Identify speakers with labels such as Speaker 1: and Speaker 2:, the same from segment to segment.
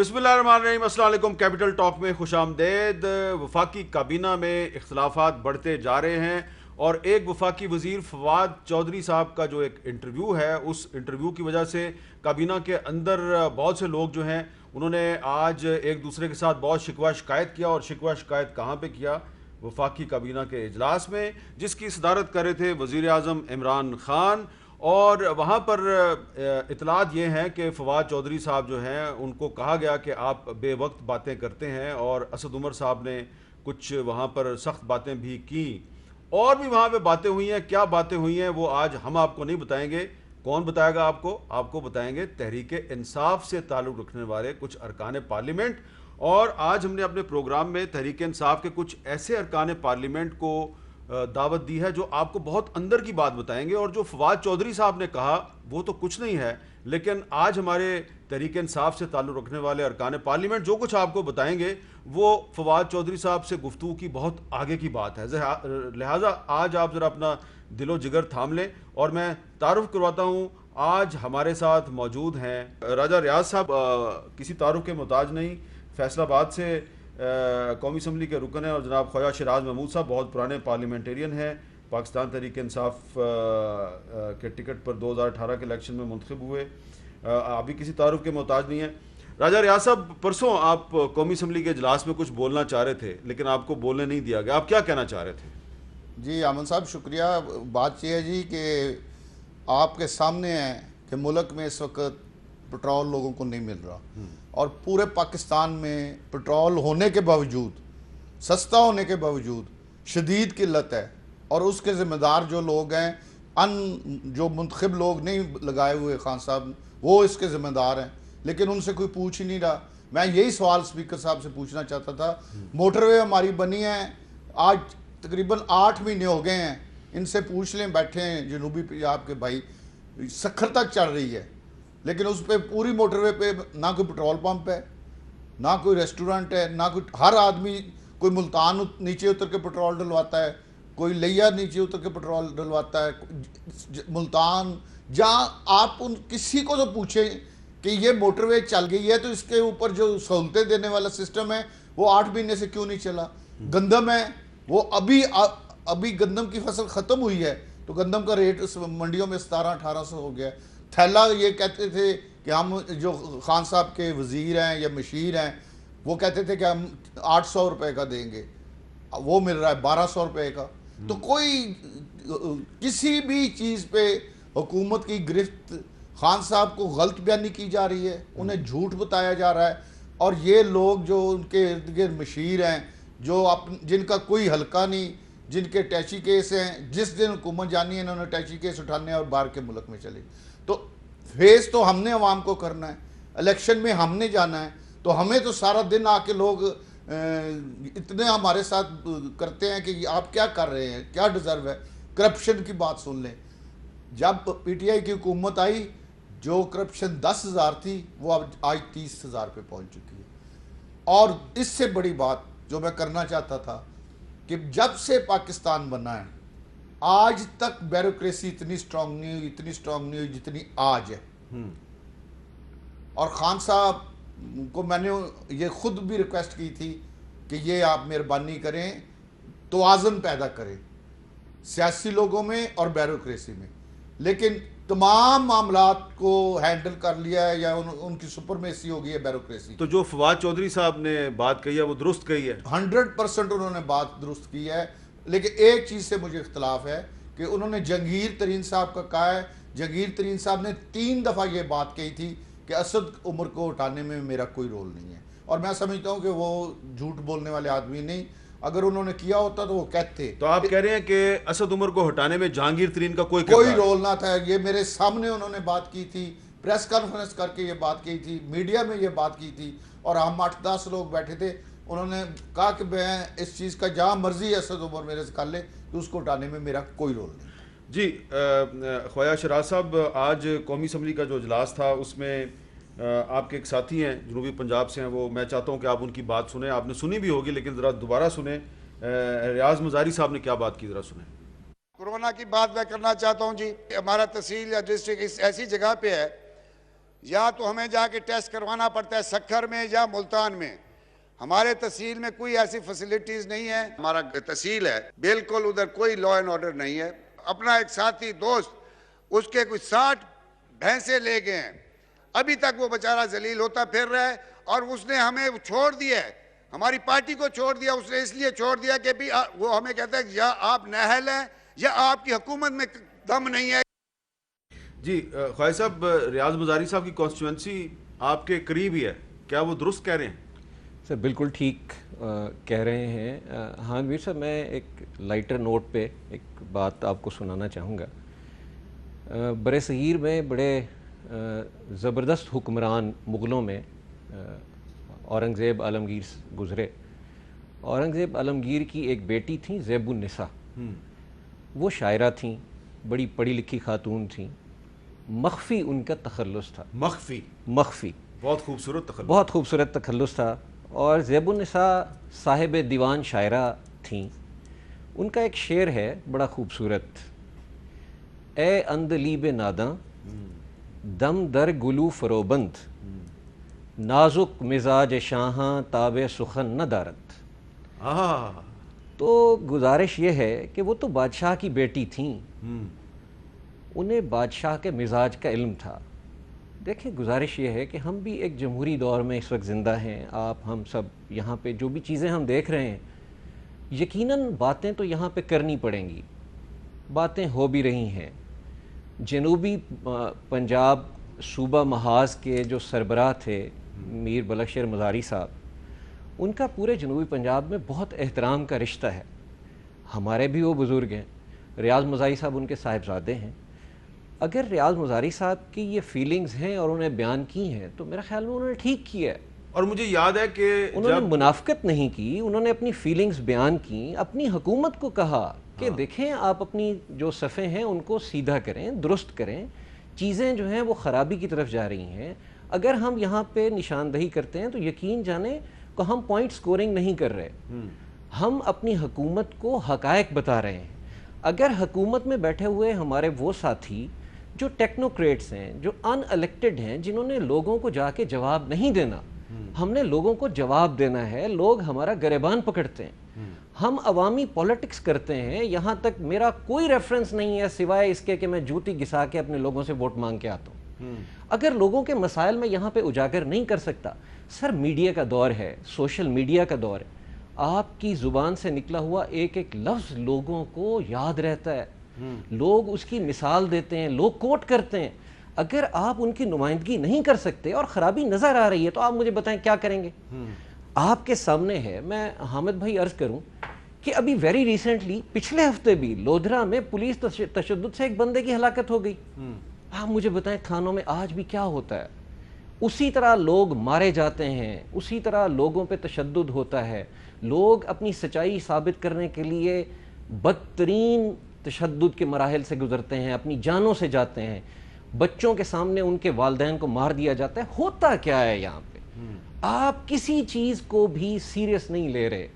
Speaker 1: بسم اللہ الرحمن الرحیم، السلام علیکم۔ کیپٹل ٹاک میں خوش آمدید۔ وفاقی کابینہ میں اختلافات بڑھتے جا رہے ہیں اور ایک وفاقی وزیر فواد چودھری صاحب کا جو ایک انٹرویو ہے، اس انٹرویو کی وجہ سے کابینہ کے اندر بہت سے لوگ جو ہیں انہوں نے آج ایک دوسرے کے ساتھ بہت شکوہ شکایت کیا۔ اور شکوہ شکایت کہاں پہ کیا؟ وفاقی کابینہ کے اجلاس میں، جس کی صدارت کر رہے تھے وزیر اعظم عمران خان۔ اور وہاں پر اطلاعات یہ ہیں کہ فواد چودھری صاحب جو ہیں ان کو کہا گیا کہ آپ بے وقت باتیں کرتے ہیں، اور اسد عمر صاحب نے کچھ وہاں پر سخت باتیں بھی کیں، اور بھی وہاں پہ باتیں ہوئی ہیں۔ کیا باتیں ہوئی ہیں وہ آج ہم آپ کو نہیں بتائیں گے۔ کون بتائے گا آپ کو؟ آپ کو بتائیں گے تحریک انصاف سے تعلق رکھنے والے کچھ ارکان پارلیمنٹ۔ اور آج ہم نے اپنے پروگرام میں تحریک انصاف کے کچھ ایسے ارکان پارلیمنٹ کو دعوت دی ہے جو آپ کو بہت اندر کی بات بتائیں گے۔ اور جو فواد چودھری صاحب نے کہا وہ تو کچھ نہیں ہے، لیکن آج ہمارے تحریک انصاف سے تعلق رکھنے والے ارکان پارلیمنٹ جو کچھ آپ کو بتائیں گے وہ فواد چودھری صاحب سے گفتگو کی بہت آگے کی بات ہے۔ لہٰذا آج آپ ذرا اپنا دل و جگر تھام لیں، اور میں تعارف کرواتا ہوں۔ آج ہمارے ساتھ موجود ہیں راجہ ریاض صاحب، کسی تعارف کے محتاج نہیں، فیصل آباد سے قومی اسمبلی کے رکن ہیں، اور جناب خواجہ شیراز محمود صاحب بہت پرانے پارلیمنٹیرین ہیں، پاکستان تحریک انصاف کے ٹکٹ پر 2018 کے الیکشن میں منتخب ہوئے، ابھی کسی تعارف کے محتاج نہیں ہیں۔ راجہ ریاض صاحب، پرسوں آپ قومی اسمبلی کے اجلاس میں کچھ بولنا چاہ رہے تھے لیکن آپ کو بولنے نہیں دیا گیا، آپ کیا کہنا چاہ رہے تھے؟
Speaker 2: جی امن صاحب شکریہ۔ بات یہ ہے جی کہ آپ کے سامنے ہے کہ ملک میں اس وقت پٹرول لوگوں کو نہیں مل رہا، اور پورے پاکستان میں پٹرول ہونے کے باوجود، سستا ہونے کے باوجود شدید قلت ہے، اور اس کے ذمہ دار جو لوگ ہیں، جو منتخب لوگ نہیں لگائے ہوئے خان صاحب، وہ اس کے ذمہ دار ہیں، لیکن ان سے کوئی پوچھ ہی نہیں رہا۔ میں یہی سوال اسپیکر صاحب سے پوچھنا چاہتا تھا۔ موٹر وے ہماری بنی ہے، آج تقریباً 8 مہینے ہو گئے ہیں، ان سے پوچھ لیں، بیٹھے ہیں جنوبی پنجاب کے بھائی، سکھر تک چل رہی ہے، لیکن اس پہ پوری موٹر وے پہ نہ کوئی پٹرول پمپ ہے، نہ کوئی ریسٹورنٹ ہے، نہ کوئی، ہر آدمی کوئی ملتان نیچے اتر کے پٹرول ڈلواتا ہے، کوئی لیا نیچے اتر کے پٹرول ڈلواتا ہے، ملتان جہاں آپ کسی کو تو پوچھیں کہ یہ موٹر وے چل گئی ہے تو اس کے اوپر جو سہولتیں دینے والا سسٹم ہے وہ 8 مہینے سے کیوں نہیں چلا؟ گندم ہے، وہ ابھی گندم کی فصل ختم ہوئی ہے تو گندم کا ریٹ اس منڈیوں میں 1700-1800 ہو گیا۔ تھیلا یہ کہتے تھے کہ ہم، جو خان صاحب کے وزیر ہیں یا مشیر ہیں، وہ کہتے تھے کہ ہم 800 روپے کا دیں گے، وہ مل رہا ہے 1200 روپے کا۔ تو کوئی کسی بھی چیز پہ حکومت کی گرفت، خان صاحب کو غلط بیانی کی جا رہی ہے، انہیں جھوٹ بتایا جا رہا ہے، اور یہ لوگ جو ان کے ارد گرد مشیر ہیں، جن کا کوئی حلقہ نہیں، جن کے ٹیچی کیس ہیں، جس دن حکومت جانی ہے انہوں نے ٹیچی کیس اٹھانے اور باہر کے ملک میں چلے۔ تو فیس تو ہم نے عوام کو کرنا ہے، الیکشن میں ہم نے جانا ہے، تو ہمیں تو سارا دن آ کے لوگ اتنے ہمارے ساتھ کرتے ہیں کہ آپ کیا کر رہے ہیں، کیا ڈیزرو ہے۔ کرپشن کی بات سن لیں، جب پی ٹی آئی کی حکومت آئی، جو کرپشن 10,000 تھی وہ اب آج 30,000 پہ پہنچ چکی ہے۔ اور اس سے بڑی بات جو میں کرنا چاہتا تھا کہ جب سے پاکستان بنا ہے آج تک بیوروکریسی اتنی سٹرونگ نہیں ہوئی جتنی آج ہے۔ اور خان صاحب کو میں نے یہ خود بھی ریکویسٹ کی تھی کہ یہ آپ مہربانی کریں، توازن پیدا کریں سیاسی لوگوں میں اور بیوروکریسی میں، لیکن تمام معاملات کو ہینڈل کر لیا ہے یا ان کی سپرمیسی ہو گئی ہے بیوروکریسی۔
Speaker 1: تو جو فواد چودھری صاحب نے بات کہی ہے وہ درست کہی ہے؟
Speaker 2: 100% انہوں نے بات درست کی ہے، لیکن ایک چیز سے مجھے اختلاف ہے کہ انہوں نے جہانگیر ترین صاحب کا کہا ہے۔ جہانگیر ترین صاحب نے 3 دفعہ یہ بات کہی تھی کہ اسد عمر کو اٹھانے میں میرا کوئی رول نہیں ہے، اور میں سمجھتا ہوں کہ وہ جھوٹ بولنے والے آدمی نہیں، اگر انہوں نے کیا ہوتا تو وہ کہتے۔
Speaker 1: تو آپ کہہ رہے ہیں کہ اسد عمر کو ہٹانے میں جہانگیر ترین کا کوئی
Speaker 2: رول نہ تھا؟ یہ میرے سامنے انہوں نے بات کی تھی، پریس کانفرنس کر کے یہ بات کی تھی، میڈیا میں یہ بات کی تھی، اور ہم 8-10 لوگ بیٹھے تھے۔ انہوں نے کہا کہ میں اس چیز کا جہاں مرضی اسد عمر میرے سے کر لے تو اس کو ہٹانے میں میرا کوئی رول نہیں۔
Speaker 1: جی خواجہ شیراز صاحب، آج قومی اسمبلی کا جو اجلاس تھا اس میں آپ کے ایک ساتھی ہیں جنوبی پنجاب سے ہیں، وہ میں چاہتا ہوں کہ آپ ان کی بات سنیں، آپ نے سنی بھی ہوگی لیکن ذرا دوبارہ سنیں۔ ریاض مزاری صاحب نے کیا بات کی، ذرا سنیں۔
Speaker 3: کورونا کی بات میں کرنا چاہتا ہوں جی، ہمارا تحصیل یا ڈسٹرکٹ اس ایسی جگہ پہ ہے یا تو ہمیں جا کے ٹیسٹ کروانا پڑتا ہے سکھر میں یا ملتان میں. ہمارے تحصیل میں کوئی ایسی فیسلٹیز نہیں ہے. ہمارا تحصیل ہے بالکل ادھر کوئی لا اینڈ آرڈر نہیں ہے. اپنا ایک ساتھی دوست اس کے کچھ 60 بھینسیں لے گئے ہیں, ابھی تک وہ بیچارہ ذلیل ہوتا پھر رہا ہے, اور اس نے ہمیں چھوڑ دیا ہے, ہماری پارٹی کو چھوڑ دیا. اس نے اس لیے چھوڑ دیا کہ بھی وہ ہمیں کہتا ہے یا آپ نااہل ہیں یا آپ کی حکومت میں دم نہیں ہے.
Speaker 1: جی خواجہ صاحب, ریاض مزاری صاحب کی کانسٹیچوئنسی آپ کے قریب ہی ہے, کیا وہ درست کہہ رہے ہیں؟
Speaker 4: سر بالکل ٹھیک کہہ رہے ہیں. ہاں ویر صاحب, میں ایک لائٹر نوٹ پہ ایک بات آپ کو سنانا چاہوں گا. برِ صغیر میں بڑے زبردست حکمران مغلوں میں اورنگزیب عالمگیر گزرے. اورنگزیب عالمگیر کی ایک بیٹی تھیں زیب النساء. وہ شاعرہ تھیں, بڑی پڑھی لکھی خاتون تھیں. مخفی ان کا تخلص تھا. مخفی
Speaker 1: بہت خوبصورت تخلص,
Speaker 4: بہت خوبصورت تخلص تھا. اور زیب النساء صاحب دیوان شاعرہ تھیں. ان کا ایک شعر ہے بڑا خوبصورت: اے اندلیب ناداں دم در گلو فروبند، نازک مزاج شاہاں تاب سخن نہ دارت. تو گزارش یہ ہے کہ وہ تو بادشاہ کی بیٹی تھیں, انہیں بادشاہ کے مزاج کا علم تھا. دیکھیں, گزارش یہ ہے کہ ہم بھی ایک جمہوری دور میں اس وقت زندہ ہیں. آپ ہم سب یہاں پہ جو بھی چیزیں ہم دیکھ رہے ہیں, یقیناً باتیں تو یہاں پہ کرنی پڑیں گی, باتیں ہو بھی رہی ہیں. جنوبی پنجاب صوبہ محاذ کے جو سربراہ تھے میر بلخشہر مزاری صاحب, ان کا پورے جنوبی پنجاب میں بہت احترام کا رشتہ ہے. ہمارے بھی وہ بزرگ ہیں, ریاض مزاری صاحب ان کے صاحبزادے ہیں. اگر ریاض مزاری صاحب کی یہ فیلنگز ہیں اور انہیں بیان کی ہیں تو میرا خیال میں انہوں نے ٹھیک کیا ہے.
Speaker 1: اور مجھے یاد ہے کہ
Speaker 4: انہوں نے منافقت نہیں کی, انہوں نے اپنی فیلنگز بیان کی, اپنی حکومت کو کہا کہ دیکھیں آپ اپنی جو صفیں ہیں ان کو سیدھا کریں, درست کریں, چیزیں جو ہیں وہ خرابی کی طرف جا رہی ہیں. اگر ہم یہاں پہ نشاندہی کرتے ہیں تو یقین جانیں کہ ہم پوائنٹ سکورنگ نہیں کر رہے, ہم اپنی حکومت کو حقائق بتا رہے ہیں. اگر حکومت میں بیٹھے ہوئے ہمارے وہ ساتھی جو ٹیکنوکریٹس ہیں, جو ان الیکٹڈ ہیں, جنہوں نے لوگوں کو جا کے جواب نہیں دینا, ہم نے لوگوں کو جواب دینا ہے. لوگ ہمارا گریبان پکڑتے ہیں, ہم عوامی پولیٹکس کرتے ہیں. یہاں تک میرا کوئی ریفرنس نہیں ہے سوائے اس کے کہ میں جوتی گھسا کے اپنے لوگوں سے ووٹ مانگ کے آتا ہوں. اگر لوگوں کے مسائل میں یہاں پہ اجاگر نہیں کر سکتا, سر میڈیا کا دور ہے, سوشل میڈیا کا دور ہے, آپ کی زبان سے نکلا ہوا ایک ایک لفظ لوگوں کو یاد رہتا ہے, لوگ اس کی مثال دیتے ہیں, لوگ کوٹ کرتے ہیں. اگر آپ ان کی نمائندگی نہیں کر سکتے اور خرابی نظر آ رہی ہے تو آپ مجھے بتائیں کیا کریں گے؟ آپ کے سامنے ہے. میں حامد بھائی عرض کروں کہ ابھی ویری ریسنٹلی پچھلے ہفتے بھی لودھرا میں پولیس تشدد سے ایک بندے کی ہلاکت ہو گئی. آپ مجھے بتائیں تھانوں میں آج بھی کیا ہوتا ہے؟ اسی طرح لوگ مارے جاتے ہیں, اسی طرح لوگوں پہ تشدد ہوتا ہے. لوگ اپنی سچائی ثابت کرنے کے لیے بدترین تشدد کے مراحل سے گزرتے ہیں, اپنی جانوں سے جاتے ہیں. بچوں کے سامنے ان کے والدین کو مار دیا جاتا ہے. ہوتا کیا ہے یہاں پہ؟ آپ کسی چیز کو بھی سیریس نہیں لے رہے.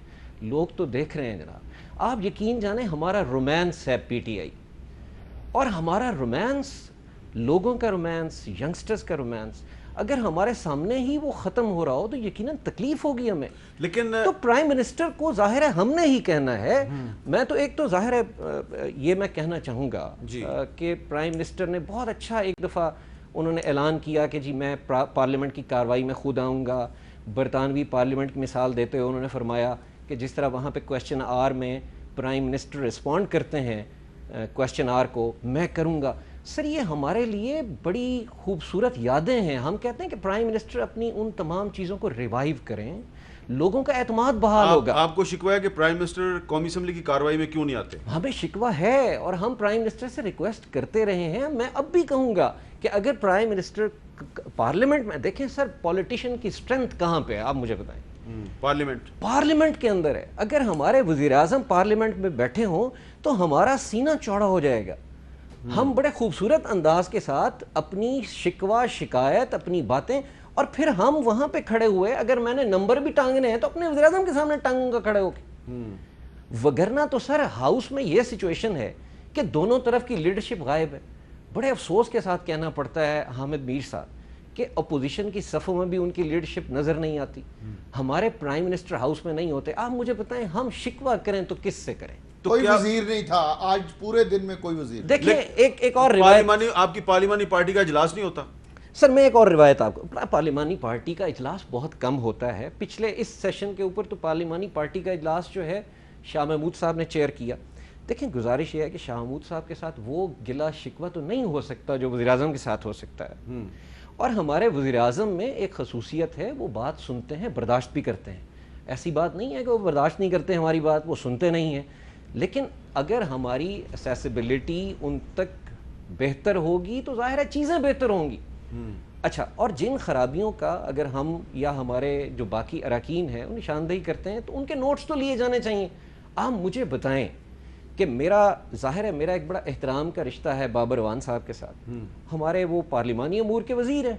Speaker 4: لوگ تو دیکھ رہے ہیں جناب. آپ یقین جانیں ہمارا رومانس ہے پی ٹی آئی, اور ہمارا رومانس, لوگوں کا رومانس, ینگسٹرز کا رومانس, اگر ہمارے سامنے ہی وہ ختم ہو رہا ہو تو یقیناً تکلیف ہوگی ہمیں.
Speaker 1: لیکن
Speaker 4: تو پرائم منسٹر کو ظاہر ہے ہم نے ہی کہنا ہے. میں تو ایک تو ظاہر ہے یہ میں کہنا چاہوں گا کہ پرائم منسٹر نے بہت اچھا ایک دفعہ انہوں نے اعلان کیا کہ جی میں پارلیمنٹ کی کارروائی میں خود آؤں گا. برطانوی پارلیمنٹ کی مثال دیتے ہوئے انہوں نے فرمایا کہ جس طرح وہاں پہ کویسچن آر میں پرائم منسٹر رسپونڈ کرتے ہیں کویسچن آر کو, میں کروں گا. سر یہ ہمارے لیے بڑی خوبصورت یادیں ہیں. ہم کہتے ہیں کہ پرائم منسٹر اپنی ان تمام چیزوں کو ریوائیو کریں, لوگوں کا اعتماد بحال ہوگا.
Speaker 1: آپ کو شکوہ ہے کہ پرائم منسٹر قومی اسمبلی کی کارروائی میں کیوں نہیں آتے؟
Speaker 4: ہمیں شکوہ ہے اور ہم پرائم منسٹر سے ریکویسٹ کرتے رہے ہیں. میں اب بھی کہوں گا کہ اگر پرائم منسٹر پارلیمنٹ میں, دیکھیں سر پولیٹیشین کی سٹرنتھ کہاں پہ ہے آپ مجھے بتائیں. پارلیمنٹ کے اندر ہے. اگر ہمارے وزیر اعظم پارلیمنٹ میں بیٹھے ہوں تو ہمارا سینہ چوڑا ہو جائے گا. ہم بڑے خوبصورت انداز کے ساتھ اپنی شکوہ شکایت, اپنی باتیں, اور پھر ہم وہاں پہ کھڑے ہوئے, اگر میں نے نمبر بھی ٹانگنے ہیں تو اپنے وزیر اعظم کے سامنے ٹانگوں گا کھڑے ہو کے. وگرنہ تو سر ہاؤس میں یہ سچویشن ہے کہ دونوں طرف کی لیڈرشپ غائب ہے. بڑے افسوس کے ساتھ کہنا پڑتا ہے حامد میر صاحب کہ اپوزیشن کی صفوں میں بھی ان کی لیڈرشپ نظر نہیں آتی. ہمارے پرائم منسٹر ہاؤس میں نہیں ہوتے. آپ مجھے بتائیں ہم شکوہ کریں تو کس سے کریں؟
Speaker 2: کوئی وزیر نہیں تھا آج پورے دن میں، کوئی وزیر.
Speaker 4: دیکھیں ایک اور روایت،
Speaker 1: آپ کی پارلیمانی پارٹی کا اجلاس نہیں ہوتا؟
Speaker 4: سر میں ایک اور روایت آپ کو، پارلیمانی پارٹی کا اجلاس بہت کم ہوتا ہے. پچھلے اس سیشن کے اوپر تو پارلیمانی پارٹی کا اجلاس جو ہے شاہ محمود صاحب نے چیئر کیا. دیکھیں گزارش یہ ہے کہ شاہ محمود صاحب کے ساتھ وہ گلا شکوہ تو نہیں ہو سکتا جو وزیر اعظم کے ساتھ ہو سکتا ہے. اور ہمارے وزیر اعظم میں ایک خصوصیت ہے، وہ بات سنتے ہیں، برداشت بھی کرتے ہیں. ایسی بات نہیں ہے کہ وہ برداشت نہیں کرتے ہماری بات، وہ سنتے نہیں ہیں. لیکن اگر ہماری اسیسیبلٹی ان تک بہتر ہوگی تو ظاہر ہے چیزیں بہتر ہوں گی. اچھا، اور جن خرابیوں کا اگر ہم یا ہمارے جو باقی اراکین ہیں وہ نشاندہی کرتے ہیں تو ان کے نوٹس تو لیے جانے چاہیے. آپ مجھے بتائیں کہ میرا ظاہر ہے میرا ایک بڑا احترام کا رشتہ ہے بابر اعوان صاحب کے ساتھ، ہمارے وہ پارلیمانی امور کے وزیر ہیں.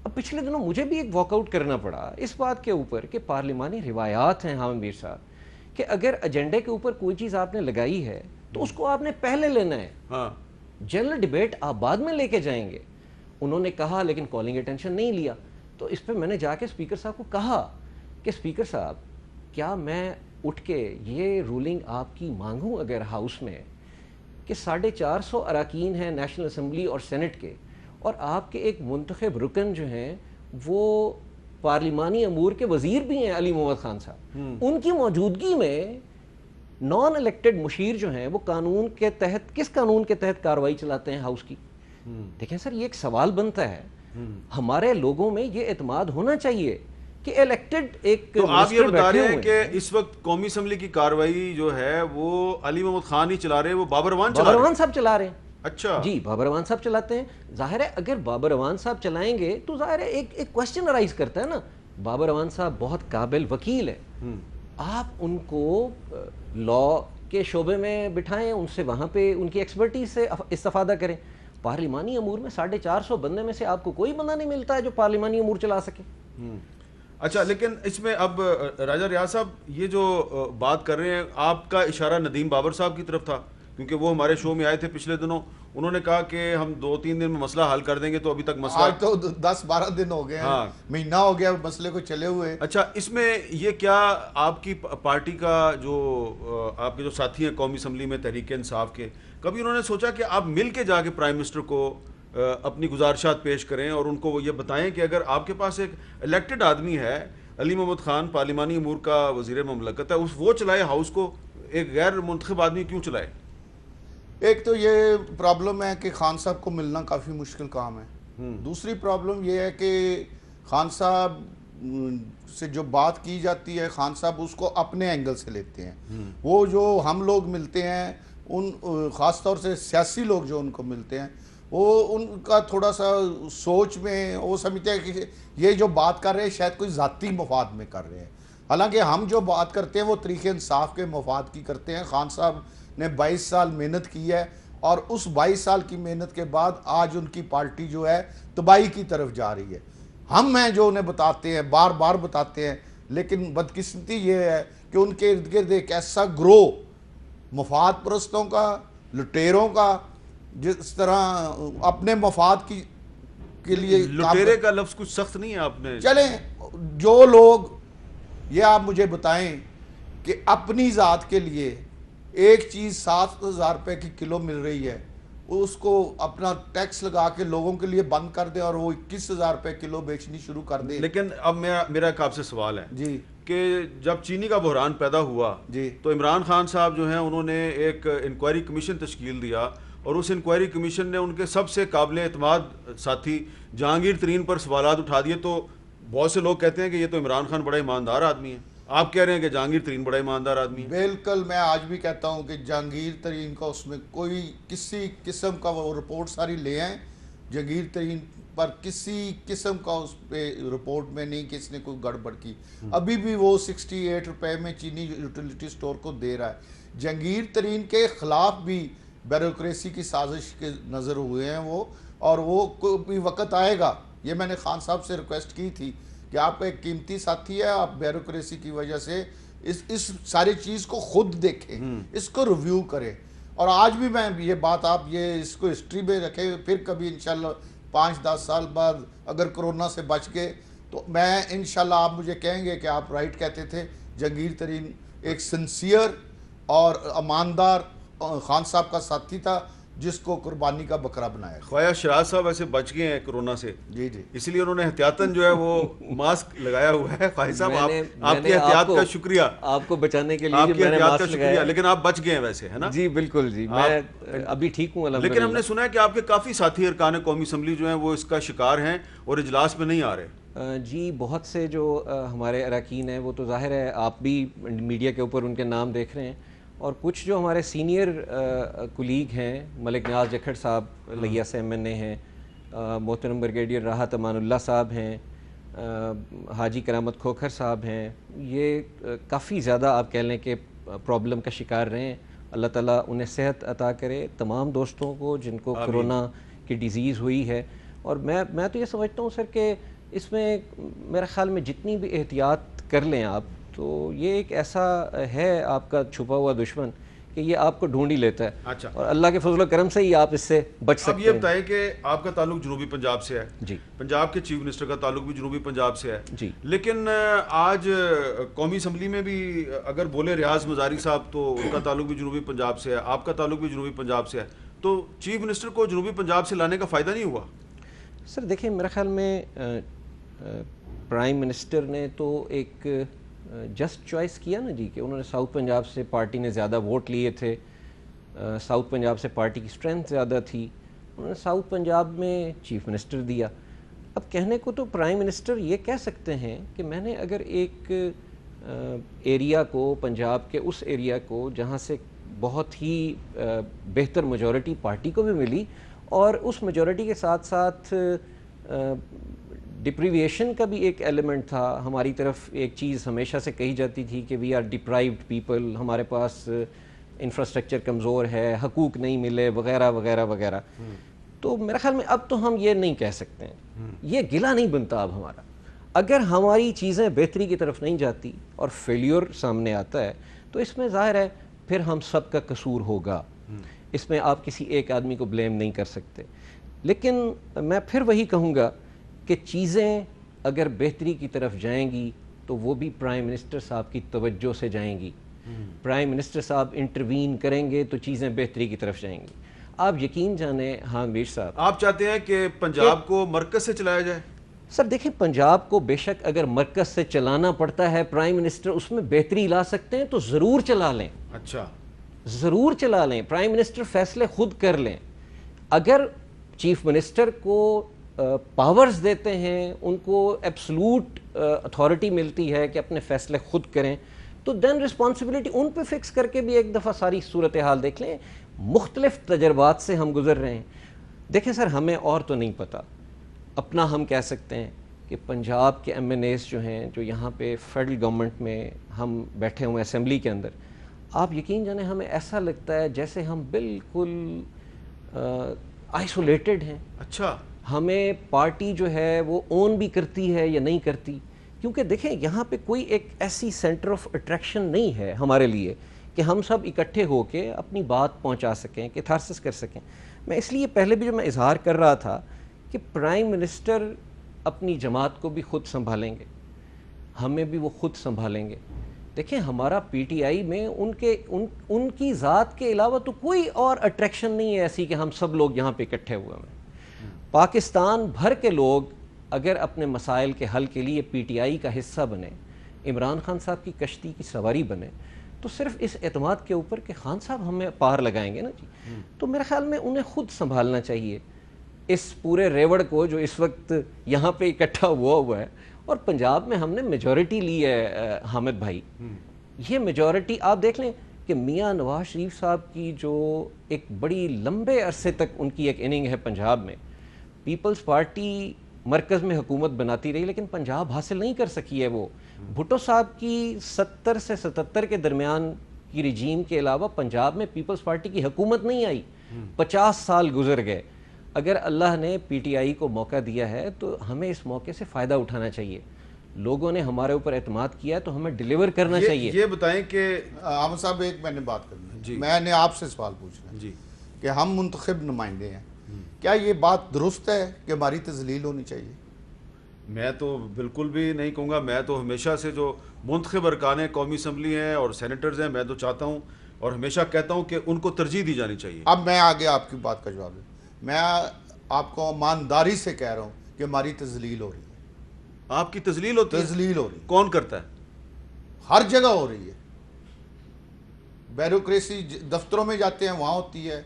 Speaker 4: اب پچھلے دنوں مجھے بھی ایک واک آؤٹ کرنا پڑا اس بات کے اوپر کہ پارلیمانی روایات ہیں حامد میر صاحب کہ اگر ایجنڈے کے اوپر کوئی چیز آپ نے لگائی ہے تو اس کو آپ نے پہلے لینا ہے. جنرل ڈیبیٹ آپ بعد میں لے کے جائیں گے. انہوں نے کہا لیکن کالنگ اٹینشن نہیں لیا. تو اس پہ میں نے جا کے اسپیکر صاحب کو کہا کہ اسپیکر صاحب کیا میں اٹھ کے یہ رولنگ آپ کی مانگوں اگر ہاؤس میں کہ 450 اراکین ہیں نیشنل اسمبلی اور سینٹ کے، اور آپ کے ایک منتخب رکن جو ہیں وہ پارلیمانی امور کے وزیر بھی ہیں علی محمد خان صاحب، ان کی موجودگی میں نان الیکٹڈ مشیر جو ہیں وہ قانون کے تحت کس قانون کے تحت کارروائی چلاتے ہیں ہاؤس کی؟ دیکھیں سر یہ ایک سوال بنتا ہے. ہمارے لوگوں میں یہ اعتماد ہونا چاہیے کہ الیکٹڈ ایک.
Speaker 1: تو آپ یہ بتا رہے ہیں کہ اس وقت قومی اسمبلی کی کارروائی جو ہے وہ علی محمد خان ہی چلا رہے ہیں، وہ بابر اعوان
Speaker 4: صاحب چلا رہے ہیں.
Speaker 1: اچھا
Speaker 4: جی بابر اعوان صاحب چلاتے ہیں. ظاہر ہے اگر بابر اعوان صاحب چلائیں گے تو ظاہر ہے ایک کوشچن ارائز کرتا ہے نا. بابر اعوان صاحب بہت قابل وکیل ہے، آپ ان کو لا کے شعبے میں بٹھائیں، ان سے وہاں پہ ان کی ایکسپرٹیز سے استفادہ کریں. پارلیمانی امور میں 450 بندے میں سے آپ کو کوئی بندہ نہیں ملتا ہے جو پارلیمانی امور چلا سکے.
Speaker 1: اچھا، لیکن اس میں اب راجہ ریاض صاحب یہ جو بات کر رہے ہیں، آپ کا اشارہ ندیم بابر صاحب کی طرف تھا کیونکہ وہ ہمارے شو میں آئے تھے پچھلے دنوں. انہوں نے کہا کہ ہم 2-3 دن میں مسئلہ حل کر دیں گے. تو ابھی تک مسئلہ
Speaker 2: آج تو 10-12 دن ہو گئے ہیں، مہینہ ہو گیا مسئلے کو چلے ہوئے.
Speaker 1: اچھا، اس میں یہ کیا آپ کی پارٹی کا جو آپ کے جو ساتھی ہیں قومی اسمبلی میں تحریک انصاف کے، کبھی انہوں نے سوچا کہ آپ مل کے جا کے پرائم منسٹر کو اپنی گزارشات پیش کریں اور ان کو وہ یہ بتائیں کہ اگر آپ کے پاس ایک الیکٹڈ آدمی ہے علی محمد خان، پارلیمانی امور کا وزیر مملکت ہے، وہ چلائے ہاؤس کو، ایک غیر منتخب آدمی کیوں چلائے؟
Speaker 2: ایک تو یہ پرابلم ہے کہ خان صاحب کو ملنا کافی مشکل کام ہے. دوسری پرابلم یہ ہے کہ خان صاحب سے جو بات کی جاتی ہے خان صاحب اس کو اپنے اینگل سے لیتے ہیں. وہ جو ہم لوگ ملتے ہیں ان خاص طور سے سیاسی لوگ جو ان کو ملتے ہیں وہ ان کا تھوڑا سا سوچ میں وہ سمجھتے ہیں کہ یہ جو بات کر رہے ہیں شاید کوئی ذاتی مفاد میں کر رہے ہیں، حالانکہ ہم جو بات کرتے ہیں وہ طریق انصاف کے مفاد کی کرتے ہیں. خان صاحب نے 22 سال محنت کی ہے اور اس 22 سال کی محنت کے بعد آج ان کی پارٹی جو ہے تباہی کی طرف جا رہی ہے. ہم ہیں جو انہیں بتاتے ہیں، بار بار بتاتے ہیں، لیکن بدقسمتی یہ ہے کہ ان کے ارد گرد ایک ایسا گروہ مفاد پرستوں کا، لٹیروں کا، جس طرح اپنے مفاد کے لیے.
Speaker 1: لٹیرے کا لفظ کچھ سخت نہیں ہے آپ نے.
Speaker 2: چلیں جو لوگ یہ آپ مجھے بتائیں کہ اپنی ذات کے لیے ایک چیز 7,000 روپے کی کلو مل رہی ہے، اس کو اپنا ٹیکس لگا کے لوگوں کے لیے بند کر دے اور وہ 21,000 روپے کلو بیچنی شروع کر دے.
Speaker 1: لیکن اب میرا ایک آپ سے سوال ہے
Speaker 2: جی
Speaker 1: کہ جب چینی کا بحران پیدا ہوا
Speaker 2: جی
Speaker 1: تو عمران خان صاحب جو ہیں انہوں نے ایک انکوائری کمیشن تشکیل دیا اور اس انکوائری کمیشن نے ان کے سب سے قابل اعتماد ساتھی جہانگیر ترین پر سوالات اٹھا دیے. تو بہت سے لوگ کہتے ہیں کہ یہ تو عمران خان بڑا ایماندار آدمی ہے، آپ کہہ رہے ہیں کہ جہانگیر ترین بڑا ایماندار آدمی ہے.
Speaker 2: بالکل، میں آج بھی کہتا ہوں کہ جہانگیر ترین کا اس میں کوئی کسی قسم کا وہ رپورٹ ساری لے آئیں، جہانگیر ترین پر کسی قسم کا اس پہ رپورٹ میں نہیں کہ اس نے کوئی گڑبڑ کی. ابھی بھی وہ 68 روپے میں چینی یوٹیلیٹی سٹور کو دے رہا ہے. جہانگیر ترین کے خلاف بھی بیوروکریسی کی سازش کے نظر ہوئے ہیں وہ، اور وہ کوئی وقت آئے گا. یہ میں نے خان صاحب سے ریکویسٹ کی تھی کہ آپ ایک قیمتی ساتھی ہے، آپ بیوروکریسی کی وجہ سے اس ساری چیز کو خود دیکھیں، اس کو ریویو کریں. اور آج بھی میں یہ بات آپ یہ اس کو ہسٹری میں رکھیں، پھر کبھی انشاءاللہ 5-10 سال بعد اگر کرونا سے بچ گئے تو میں انشاءاللہ آپ مجھے کہیں گے کہ آپ رائٹ کہتے تھے. جہانگیر ترین ایک سنسیئر اور ایماندار خان صاحب کا ساتھی تھا جس کو قربانی کا بکرا بنایا.
Speaker 1: خواجہ شیراز صاحب ایسے بچ گئے ہیں کرونا سے,
Speaker 2: جی جی,
Speaker 1: اس لیے انہوں نے احتیاطاً جو ہے وہ ماسک لگایا ہوا ہے. خواجہ صاحب آپ کی احتیاط کا شکریہ,
Speaker 4: آپ کو بچانے کے لیے
Speaker 1: آپ کی احتیاط کا شکریہ, لیکن آپ بچ گئے ہیں ویسے, ہے نا؟
Speaker 4: جی بالکل جی, میں ابھی ٹھیک ہوں الحمدللہ.
Speaker 1: لیکن ہم نے سنا ہے کہ آپ کے کافی ساتھی ارکان قومی اسمبلی جو ہیں وہ اس کا شکار ہیں اور اجلاس میں نہیں آ رہے.
Speaker 4: جی بہت سے جو ہمارے اراکین ہیں وہ تو ظاہر ہے آپ بھی میڈیا کے اوپر ان کے نام دیکھ رہے ہیں, اور کچھ جو ہمارے سینئر کولیگ ہیں, ملک نیاز جکھڑ صاحب لیا سے MNA ہیں, محترم بریگیڈیئر راحت امان اللہ صاحب ہیں, حاجی کرامت کھوکھر صاحب ہیں, یہ کافی زیادہ آپ کہہ لیں کہ پرابلم کا شکار رہے ہیں. اللہ تعالیٰ انہیں صحت عطا کرے تمام دوستوں کو جن کو کرونا کی ڈیزیز ہوئی ہے. اور میں تو یہ سمجھتا ہوں سر کہ اس میں میرے خیال میں جتنی بھی احتیاط کر لیں آپ, تو یہ ایک ایسا ہے آپ کا چھپا ہوا دشمن کہ یہ آپ کو ڈھونڈ ہی لیتا ہے.
Speaker 1: اچھا,
Speaker 4: اور اللہ کے فضل و کرم سے ہی آپ اس سے بچ سکتے ہیں.
Speaker 1: اب یہ بتائیں کہ آپ کا تعلق جنوبی پنجاب سے ہے,
Speaker 4: جی,
Speaker 1: پنجاب کے چیف منسٹر کا تعلق بھی جنوبی پنجاب سے ہے,
Speaker 4: جی,
Speaker 1: لیکن آج قومی اسمبلی میں بھی اگر بولے ریاض مزاری صاحب تو ان کا تعلق بھی جنوبی پنجاب سے ہے, آپ کا تعلق بھی جنوبی پنجاب سے ہے, تو چیف منسٹر کو جنوبی پنجاب سے لانے کا فائدہ نہیں ہوا؟
Speaker 4: سر دیکھیں میرے خیال میں پرائم منسٹر نے تو ایک جسٹ چوائس کیا نا جی, کہ انہوں نے ساؤتھ پنجاب سے پارٹی نے زیادہ ووٹ لیے تھے, ساؤتھ پنجاب سے پارٹی کی اسٹرینتھ زیادہ تھی, انہوں نے ساؤتھ پنجاب میں چیف منسٹر دیا. اب کہنے کو تو پرائم منسٹر یہ کہہ سکتے ہیں کہ میں نے اگر ایک ایریا کو, پنجاب کے اس ایریا کو جہاں سے بہت ہی بہتر میجورٹی پارٹی کو بھی ملی, اور اس میجورٹی کے ساتھ ساتھ ڈپریویشن کا بھی ایک ایلیمنٹ تھا. ہماری طرف ایک چیز ہمیشہ سے کہی جاتی تھی کہ وی آر ڈپرائیوڈ پیپل, ہمارے پاس انفراسٹرکچر کمزور ہے, حقوق نہیں ملے وغیرہ وغیرہ وغیرہ. تو میرے خیال میں اب تو ہم یہ نہیں کہہ سکتے ہیں, یہ گلہ نہیں بنتا اب ہمارا. اگر ہماری چیزیں بہتری کی طرف نہیں جاتی اور فیلیور سامنے آتا ہے تو اس میں ظاہر ہے پھر ہم سب کا قصور ہوگا, اس میں آپ کسی ایک آدمی کو بلیم نہیں کر سکتے. لیکن میں پھر وہی کہوں گا کہ چیزیں اگر بہتری کی طرف جائیں گی تو وہ بھی پرائم منسٹر صاحب کی توجہ سے جائیں گی. پرائم منسٹر صاحب انٹروین کریں گے تو چیزیں بہتری کی طرف جائیں گی. آپ یقین جانیں ہاں میر صاحب,
Speaker 1: آپ چاہتے ہیں کہ پنجاب کو مرکز سے چلایا جائے؟
Speaker 4: سر دیکھیں پنجاب کو بے شک اگر مرکز سے چلانا پڑتا ہے, پرائم منسٹر اس میں بہتری لا سکتے ہیں تو ضرور چلا لیں.
Speaker 1: اچھا,
Speaker 4: ضرور چلا لیں, پرائم منسٹر فیصلے خود کر لیں. اگر چیف منسٹر کو پاورز دیتے ہیں, ان کو ایبسلوٹ اتھارٹی ملتی ہے کہ اپنے فیصلے خود کریں, تو دین رسپانسبلٹی ان پہ فکس کر کے بھی ایک دفعہ ساری صورتحال دیکھ لیں. مختلف تجربات سے ہم گزر رہے ہیں. دیکھیں سر ہمیں اور تو نہیں پتہ, اپنا ہم کہہ سکتے ہیں کہ پنجاب کے MNAs جو ہیں, جو یہاں پہ فیڈرل گورنمنٹ میں ہم بیٹھے ہوئے ہیں اسمبلی کے اندر, آپ یقین جانیں ہمیں ایسا لگتا ہے جیسے ہم بالکل آئسولیٹڈ ہیں.
Speaker 1: اچھا,
Speaker 4: ہمیں پارٹی جو ہے وہ اون بھی کرتی ہے یا نہیں کرتی, کیونکہ دیکھیں یہاں پہ کوئی ایک ایسی سینٹر آف اٹریکشن نہیں ہے ہمارے لیے کہ ہم سب اکٹھے ہو کے اپنی بات پہنچا سکیں, کیتھارسس کر سکیں. میں اس لیے پہلے بھی جو میں اظہار کر رہا تھا کہ پرائم منسٹر اپنی جماعت کو بھی خود سنبھالیں گے, ہمیں بھی وہ خود سنبھالیں گے. دیکھیں ہمارا PTI میں ان کی ذات کے علاوہ تو کوئی اور اٹریکشن نہیں ہے ایسی کہ ہم سب لوگ یہاں پہ اکٹھے ہوئے ہیں. پاکستان بھر کے لوگ اگر اپنے مسائل کے حل کے لیے PTI کا حصہ بنے, عمران خان صاحب کی کشتی کی سواری بنے, تو صرف اس اعتماد کے اوپر کہ خان صاحب ہمیں پار لگائیں گے نا جی, تو میرے خیال میں انہیں خود سنبھالنا چاہیے اس پورے ریوڑ کو جو اس وقت یہاں پہ اکٹھا ہوا ہے. اور پنجاب میں ہم نے میجورٹی لی ہے حامد بھائی, یہ میجورٹی آپ دیکھ لیں کہ میاں نواز شریف صاحب کی جو ایک بڑی لمبے عرصے تک ان کی ایک اننگ ہے پنجاب میں, پیپلز پارٹی مرکز میں حکومت بناتی رہی لیکن پنجاب حاصل نہیں کر سکی ہے. وہ بھٹو صاحب کی 70 سے 77 کے درمیان کی رجیم کے علاوہ پنجاب میں پیپلز پارٹی کی حکومت نہیں آئی, 50 سال گزر گئے. اگر اللہ نے PTI کو موقع دیا ہے تو ہمیں اس موقع سے فائدہ اٹھانا چاہیے. لوگوں نے ہمارے اوپر اعتماد کیا ہے تو ہمیں ڈیلیور کرنا چاہیے.
Speaker 1: یہ بتائیں کہ
Speaker 2: احمد صاحب ایک میں نے بات کرنی ہے,
Speaker 1: جی,
Speaker 2: میں نے آپ سے سوال پوچھنا ہے
Speaker 1: جی,
Speaker 2: کہ ہم منتخب نمائندے ہیں, کیا یہ بات درست ہے کہ ہماری تذلیل ہونی چاہیے؟
Speaker 1: میں تو بالکل بھی نہیں کہوں گا. میں تو ہمیشہ سے جو منتخب ارکان قومی اسمبلی ہیں اور سینیٹرز ہیں, میں تو چاہتا ہوں اور ہمیشہ کہتا ہوں کہ ان کو ترجیح دی جانی چاہیے.
Speaker 2: اب میں آگے آپ کی بات کا جواب دوں. میں آپ کو ایمانداری سے کہہ رہا ہوں کہ ہماری تذلیل ہو رہی ہے.
Speaker 1: آپ کی تذلیل ہوتی ہے؟
Speaker 2: تذلیل ہو رہی ہے.
Speaker 1: کون کرتا ہے؟
Speaker 2: ہر جگہ ہو رہی ہے. بیوروکریسی دفتروں میں جاتے ہیں وہاں ہوتی ہے,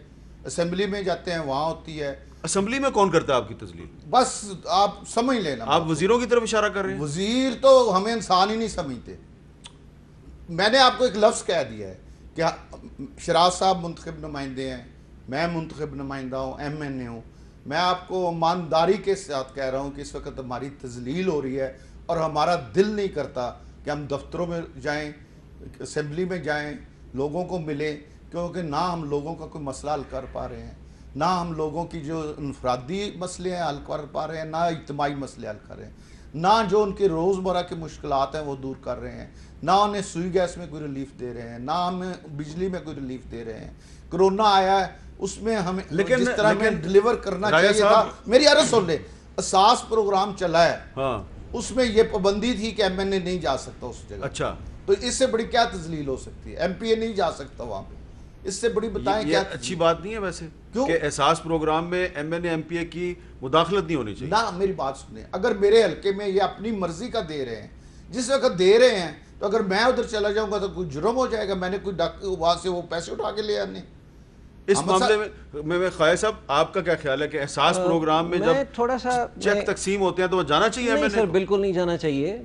Speaker 2: اسمبلی میں جاتے ہیں وہاں ہوتی ہے.
Speaker 1: اسمبلی میں کون کرتا ہے آپ کی تذلیل؟
Speaker 2: بس آپ سمجھ لینا.
Speaker 1: آپ وزیروں کی طرف اشارہ کر رہے ہیں.
Speaker 2: وزیر تو ہمیں انسان ہی نہیں سمجھتے. میں نے آپ کو ایک لفظ کہہ دیا ہے کہ شراز صاحب منتخب نمائندے ہیں, میں منتخب نمائندہ ہوں, ایم این اے ہوں. میں آپ کو ایمانداری کے ساتھ کہہ رہا ہوں کہ اس وقت ہماری تذلیل ہو رہی ہے اور ہمارا دل نہیں کرتا کہ ہم دفتروں میں جائیں, اسمبلی میں جائیں, لوگوں کو ملیں, کیونکہ نہ ہم لوگوں کا کوئی مسئلہ حل کر پا رہے ہیں, نہ ہم لوگوں کی جو انفرادی مسئلے ہیں حل کر پا رہے ہیں, نہ اجتماعی مسئلے حل کر رہے ہیں, نہ جو ان کے روزمرہ کے مشکلات ہیں وہ دور کر رہے ہیں, نہ انہیں سوئی گیس میں کوئی ریلیف دے رہے ہیں, نہ ہمیں بجلی میں کوئی ریلیف دے رہے ہیں. کرونا آیا ہے اس میں ہمیں جس طرح ہمیں ڈیلیور کرنا چاہیے تھا. میری عرض سن لے, اساس پروگرام چلا ہے, اس میں یہ پابندی تھی کہ ایم این اے نہیں جا سکتا اس جگہ.
Speaker 1: اچھا,
Speaker 2: تو اس سے بڑی کیا تذلیل ہو سکتی ہے؟ ایم پی اے نہیں جا سکتا وہاں پہ, اس سے بڑی بتائیں کیا؟
Speaker 1: اچھی بات نہیں ہے ویسے
Speaker 2: کیوں
Speaker 1: کہ احساس پروگرام میں M N A M P A کی مداخلت نہیں ہونی چاہیے.
Speaker 2: نہ, میری بات سنیں, اگر میرے حلقے میں یہ اپنی مرضی کا دے رہے ہیں, جس وقت دے رہے ہیں, تو اگر میں ادھر چلا جاؤں گا تو کوئی جرم ہو جائے گا. میں نے کوئی وہاں سے وہ پیسے اٹھا کے لے آنے.
Speaker 1: اس معاملے میں خواہ صاحب آپ کا کیا خیال ہے کہ احساس پروگرام میں جب
Speaker 4: تھوڑا سا
Speaker 1: چیک تقسیم ہوتے ہیں تو وہ جانا چاہیے؟
Speaker 4: نہیں سر, بالکل نہیں جانا چاہیے.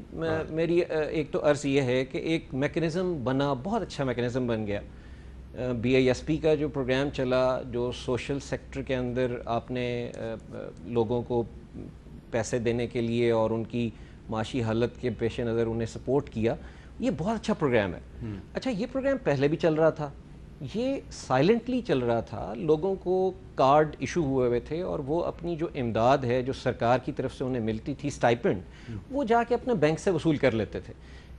Speaker 4: میری ایک تو عرض یہ ہے کہ ایک میکنزم بنا, بہت اچھا میکنزم بن گیا. بی آئی ایس پی کا جو پروگرام چلا, جو سوشل سیکٹر کے اندر آپ نے لوگوں کو پیسے دینے کے لیے اور ان کی معاشی حالت کے پیش نظر انہیں سپورٹ کیا, یہ بہت اچھا پروگرام ہے. اچھا, یہ پروگرام پہلے بھی چل رہا تھا, یہ سائلنٹلی چل رہا تھا. لوگوں کو کارڈ ایشو ہوئے تھے اور وہ اپنی جو امداد ہے جو سرکار کی طرف سے انہیں ملتی تھی اسٹائپنڈ, وہ جا کے اپنے بینک سے وصول کر لیتے تھے.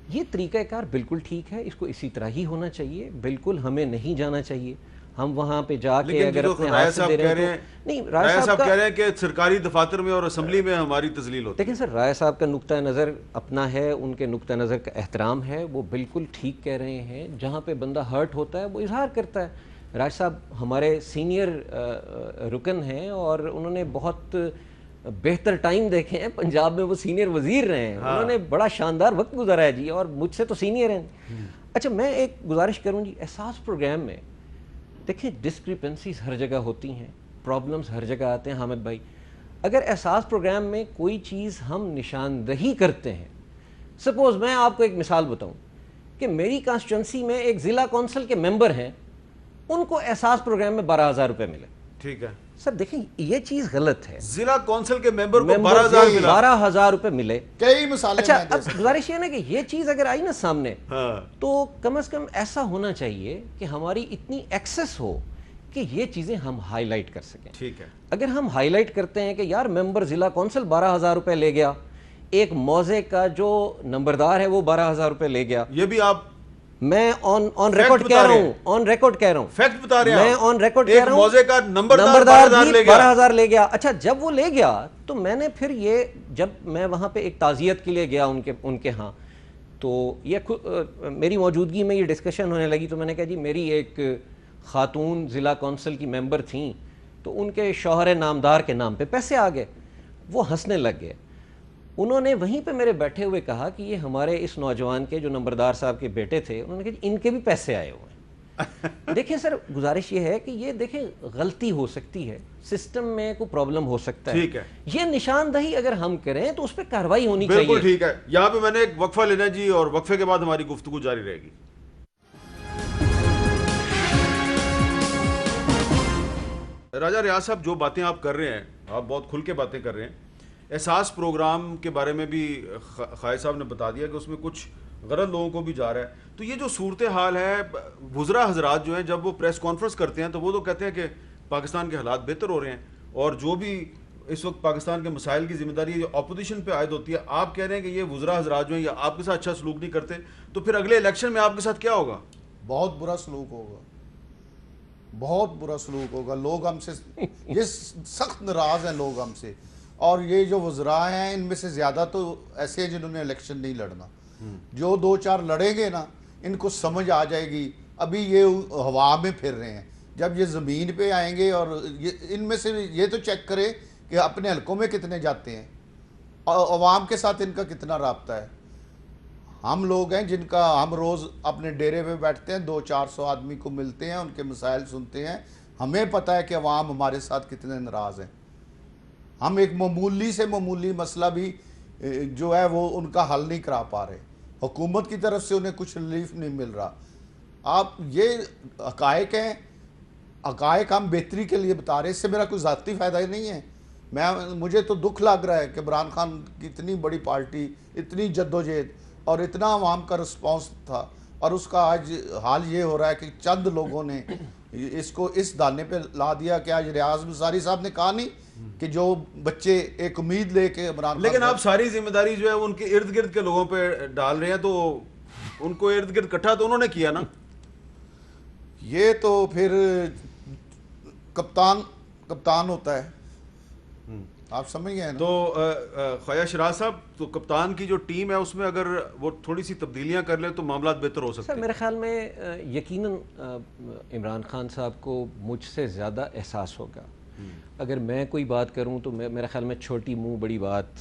Speaker 4: یہ طریقہ کار بالکل ٹھیک ہے, اس کو اسی طرح ہی ہونا چاہیے. بالکل ہمیں نہیں جانا چاہیے. ہم وہاں پہ جا کے اگر اپنے ہاتھ سے دے رہے ہیں, نہیں, رائے صاحب
Speaker 1: کہہ رہے ہیں کہ سرکاری دفاتر میں اور اسمبلی میں ہماری تذلیل ہوتی ہے.
Speaker 4: لیکن سر, رائے صاحب کا نقطہ نظر اپنا ہے, ان کے نقطہ نظر کا احترام ہے, وہ بالکل ٹھیک کہہ رہے ہیں. جہاں پہ بندہ ہرٹ ہوتا ہے وہ اظہار کرتا ہے. راج صاحب ہمارے سینئر رکن ہیں اور انہوں نے بہت بہتر ٹائم دیکھے ہیں. پنجاب میں وہ سینئر وزیر رہے ہیں, انہوں نے بڑا شاندار وقت گزارا ہے جی, اور مجھ سے تو سینئر ہیں. اچھا, میں ایک گزارش کروں جی, احساس پروگرام میں دیکھیں ڈسکریپنسیز ہر جگہ ہوتی ہیں, پرابلمز ہر جگہ آتے ہیں. حامد بھائی, اگر احساس پروگرام میں کوئی چیز ہم نشاندہی کرتے ہیں, سپوز میں آپ کو ایک مثال بتاؤں کہ میری کانسٹیچوئنسی میں ایک ضلع کونسل کے ممبر ہیں, ان کو احساس پروگرام میں 12,000 روپے ملے.
Speaker 1: ٹھیک ہے
Speaker 4: سر, دیکھیں یہ چیز غلط ہے.
Speaker 1: ضلع کونسل کے ممبر کو 12,000
Speaker 4: روپے ملے.
Speaker 2: کئی مثالیں.
Speaker 4: اچھا, اب گزارش یہ نا کہ یہ چیز اگر آئی نا سامنے, تو کم از کم ایسا ہونا چاہیے کہ ہماری اتنی ایکسس ہو کہ یہ چیزیں ہم ہائی لائٹ کر سکیں.
Speaker 1: ٹھیک ہے,
Speaker 4: اگر ہم ہائی لائٹ کرتے ہیں کہ یار ممبر ضلع کونسل 12,000 روپے لے گیا, ایک موضع کا جو نمبردار ہے وہ 12,000 روپے لے گیا,
Speaker 1: یہ بھی آپ,
Speaker 4: میں آن ریکارڈ کہہ رہا ہوں, آن ریکارڈ کہہ رہا ہوں,
Speaker 1: فیکٹ بتا رہے ہیں,
Speaker 4: میں آن ریکارڈ کہہ رہا ہوں,
Speaker 1: ایک موضع کا
Speaker 4: نمبردار 12,000 لے گیا. اچھا, جب وہ لے گیا تو میں نے پھر یہ, جب میں وہاں پہ ایک تعزیت کے لیے گیا ان کے ہاں, تو یہ میری موجودگی میں یہ ڈسکشن ہونے لگی. تو میں نے کہا جی میری ایک خاتون ضلع کونسل کی ممبر تھیں, تو ان کے شوہر نامدار کے نام پہ پیسے آ گئے. وہ ہنسنے لگ گئے. انہوں نے وہیں پہ میرے بیٹھے ہوئے کہا کہ یہ ہمارے اس نوجوان کے جو نمبردار صاحب کے بیٹے تھے, انہوں نے کہا ان کے بھی پیسے آئے ہوئے ہیں. دیکھیں سر, گزارش یہ ہے کہ یہ دیکھیں غلطی ہو سکتی ہے, سسٹم میں کوئی پرابلم ہو سکتا ہے.
Speaker 1: ٹھیک ہے,
Speaker 4: یہ نشاندہی اگر ہم کریں تو اس پہ کارروائی ہونی چاہیے.
Speaker 1: بالکل ٹھیک ہے. یہاں پہ میں نے ایک وقفہ لینا جی, اور وقفے کے بعد ہماری گفتگو جاری رہے گی. راجہ ریاض صاحب, جو باتیں آپ کر رہے ہیں, آپ بہت کھل کے باتیں کر رہے ہیں. احساس پروگرام کے بارے میں بھی خواہ صاحب نے بتا دیا کہ اس میں کچھ غلط لوگوں کو بھی جا رہا ہے. تو یہ جو صورتحال ہے, وزراء حضرات جو ہیں جب وہ پریس کانفرنس کرتے ہیں تو وہ تو کہتے ہیں کہ پاکستان کے حالات بہتر ہو رہے ہیں, اور جو بھی اس وقت پاکستان کے مسائل کی ذمہ داری جو اپوزیشن پہ عائد ہوتی ہے, آپ کہہ رہے ہیں کہ یہ وزراء حضرات جو ہیں یہ آپ کے ساتھ اچھا سلوک نہیں کرتے, تو پھر اگلے الیکشن میں آپ کے ساتھ کیا ہوگا؟
Speaker 2: بہت برا سلوک ہوگا. بہت برا سلوک ہوگا. لوگ ہم سے یہ سخت ناراض ہیں لوگ ہم سے, اور یہ جو وزراء ہیں ان میں سے زیادہ تو ایسے ہیں جنہوں نے الیکشن نہیں لڑنا. جو 2-4 لڑیں گے نا ان کو سمجھ آ جائے گی. ابھی یہ ہوا میں پھر رہے ہیں, جب یہ زمین پہ آئیں گے, اور ان میں سے یہ تو چیک کرے کہ اپنے حلقوں میں کتنے جاتے ہیں, عوام کے ساتھ ان کا کتنا رابطہ ہے. ہم لوگ ہیں جن کا ہم روز اپنے ڈیرے پہ بیٹھتے ہیں, 200-400 آدمی کو ملتے ہیں, ان کے مسائل سنتے ہیں. ہمیں پتہ ہے کہ عوام ہمارے ساتھ کتنے ناراض ہیں. ہم ایک معمولی سے معمولی مسئلہ بھی جو ہے وہ ان کا حل نہیں کرا پا رہے. حکومت کی طرف سے انہیں کچھ ریلیف نہیں مل رہا. آپ یہ حقائق ہیں, حقائق ہم بہتری کے لیے بتا رہے ہیں, اس سے میرا کوئی ذاتی فائدہ ہی نہیں ہے. مجھے تو دکھ لگ رہا ہے کہ عمران خان کی اتنی بڑی پارٹی, اتنی جدوجہد اور اتنا عوام کا رسپانس تھا, اور اس کا آج حال یہ ہو رہا ہے کہ چند لوگوں نے اس کو اس دانے پہ لا دیا کہ آج ریاض مساری صاحب نے کہا نہیں کہ جو بچے ایک امید لے کے عمران خان,
Speaker 1: لیکن آپ ساری ذمہ داری جو ہے ان کے ارد گرد کے لوگوں پہ ڈال رہے ہیں, تو ان کو ارد گرد اکٹھا تو انہوں نے کیا نا.
Speaker 2: یہ تو پھر کپتان ہوتا ہے, آپ سمجھ گئے نا.
Speaker 1: تو خواجہ شیراز صاحب, تو کپتان کی جو ٹیم ہے اس میں اگر وہ تھوڑی سی تبدیلیاں کر لیں تو معاملات بہتر ہو سکتے
Speaker 4: سر
Speaker 1: ہیں.
Speaker 4: میرے خیال میں یقیناً عمران خان صاحب کو مجھ سے زیادہ احساس ہوگا. اگر میں کوئی بات کروں تو میرے خیال میں چھوٹی منہ بڑی بات,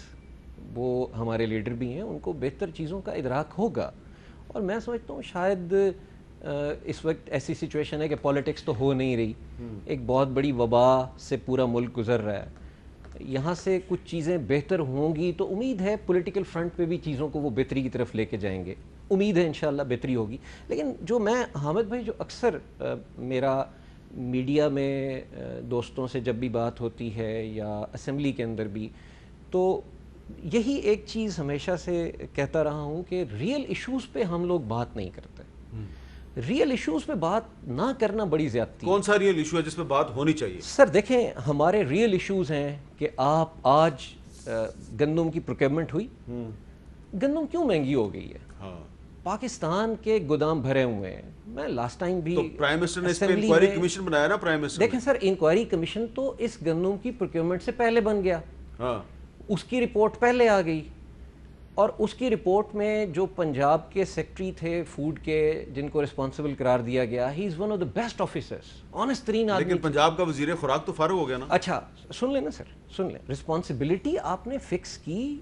Speaker 4: وہ ہمارے لیڈر بھی ہیں, ان کو بہتر چیزوں کا ادراک ہوگا. اور میں سمجھتا ہوں شاید اس وقت ایسی سچویشن ہے کہ پولیٹکس تو ہو نہیں رہی, ایک بہت بڑی وبا سے پورا ملک گزر رہا ہے. یہاں سے کچھ چیزیں بہتر ہوں گی تو امید ہے پولیٹیکل فرنٹ پہ بھی چیزوں کو وہ بہتری کی طرف لے کے جائیں گے. امید ہے انشاءاللہ بہتری ہوگی. لیکن جو میں حامد بھائی, جو اکثر میرا میڈیا میں دوستوں سے جب بھی بات ہوتی ہے یا اسمبلی کے اندر بھی, تو یہی ایک چیز ہمیشہ سے کہتا رہا ہوں کہ ریئل ایشوز پہ ہم لوگ بات نہیں کرتے. ریئل ایشوز پہ بات نہ کرنا بڑی زیادتی.
Speaker 1: کون سا ریئل ایشو ہے جس پہ بات ہونی چاہیے؟
Speaker 4: سر دیکھیں, ہمارے ریئل ایشوز ہیں کہ آپ آج گندم کی پروکیورمنٹ ہوئی, گندم کیوں مہنگی ہو گئی ہے؟ پاکستان کے گودام بھرے ہوئے ہیں. میں لاسٹ ٹائم بھی
Speaker 1: پرائم منسٹر نے اس پہ انکوائری کمیشن بنایا نا. پرائم منسٹر
Speaker 4: دیکھیں سر, انکوائری کمیشن تو اس گندم کی پروکیورمنٹ سے پہلے بن گیا, اس کی رپورٹ پہلے آ گئی, اور اس کی رپورٹ میں جو پنجاب کے سیکٹری تھے فوڈ کے, جن کو رسپانسبل قرار دیا گیا, he is one of the best officers, honest ترین آدمی.
Speaker 1: لیکن پنجاب کا وزیر خوراک تو فارغ ہو گیا نا.
Speaker 4: اچھا سن لیں نا سر, سن لیں. رسپانسبلٹی آپ نے فکس کی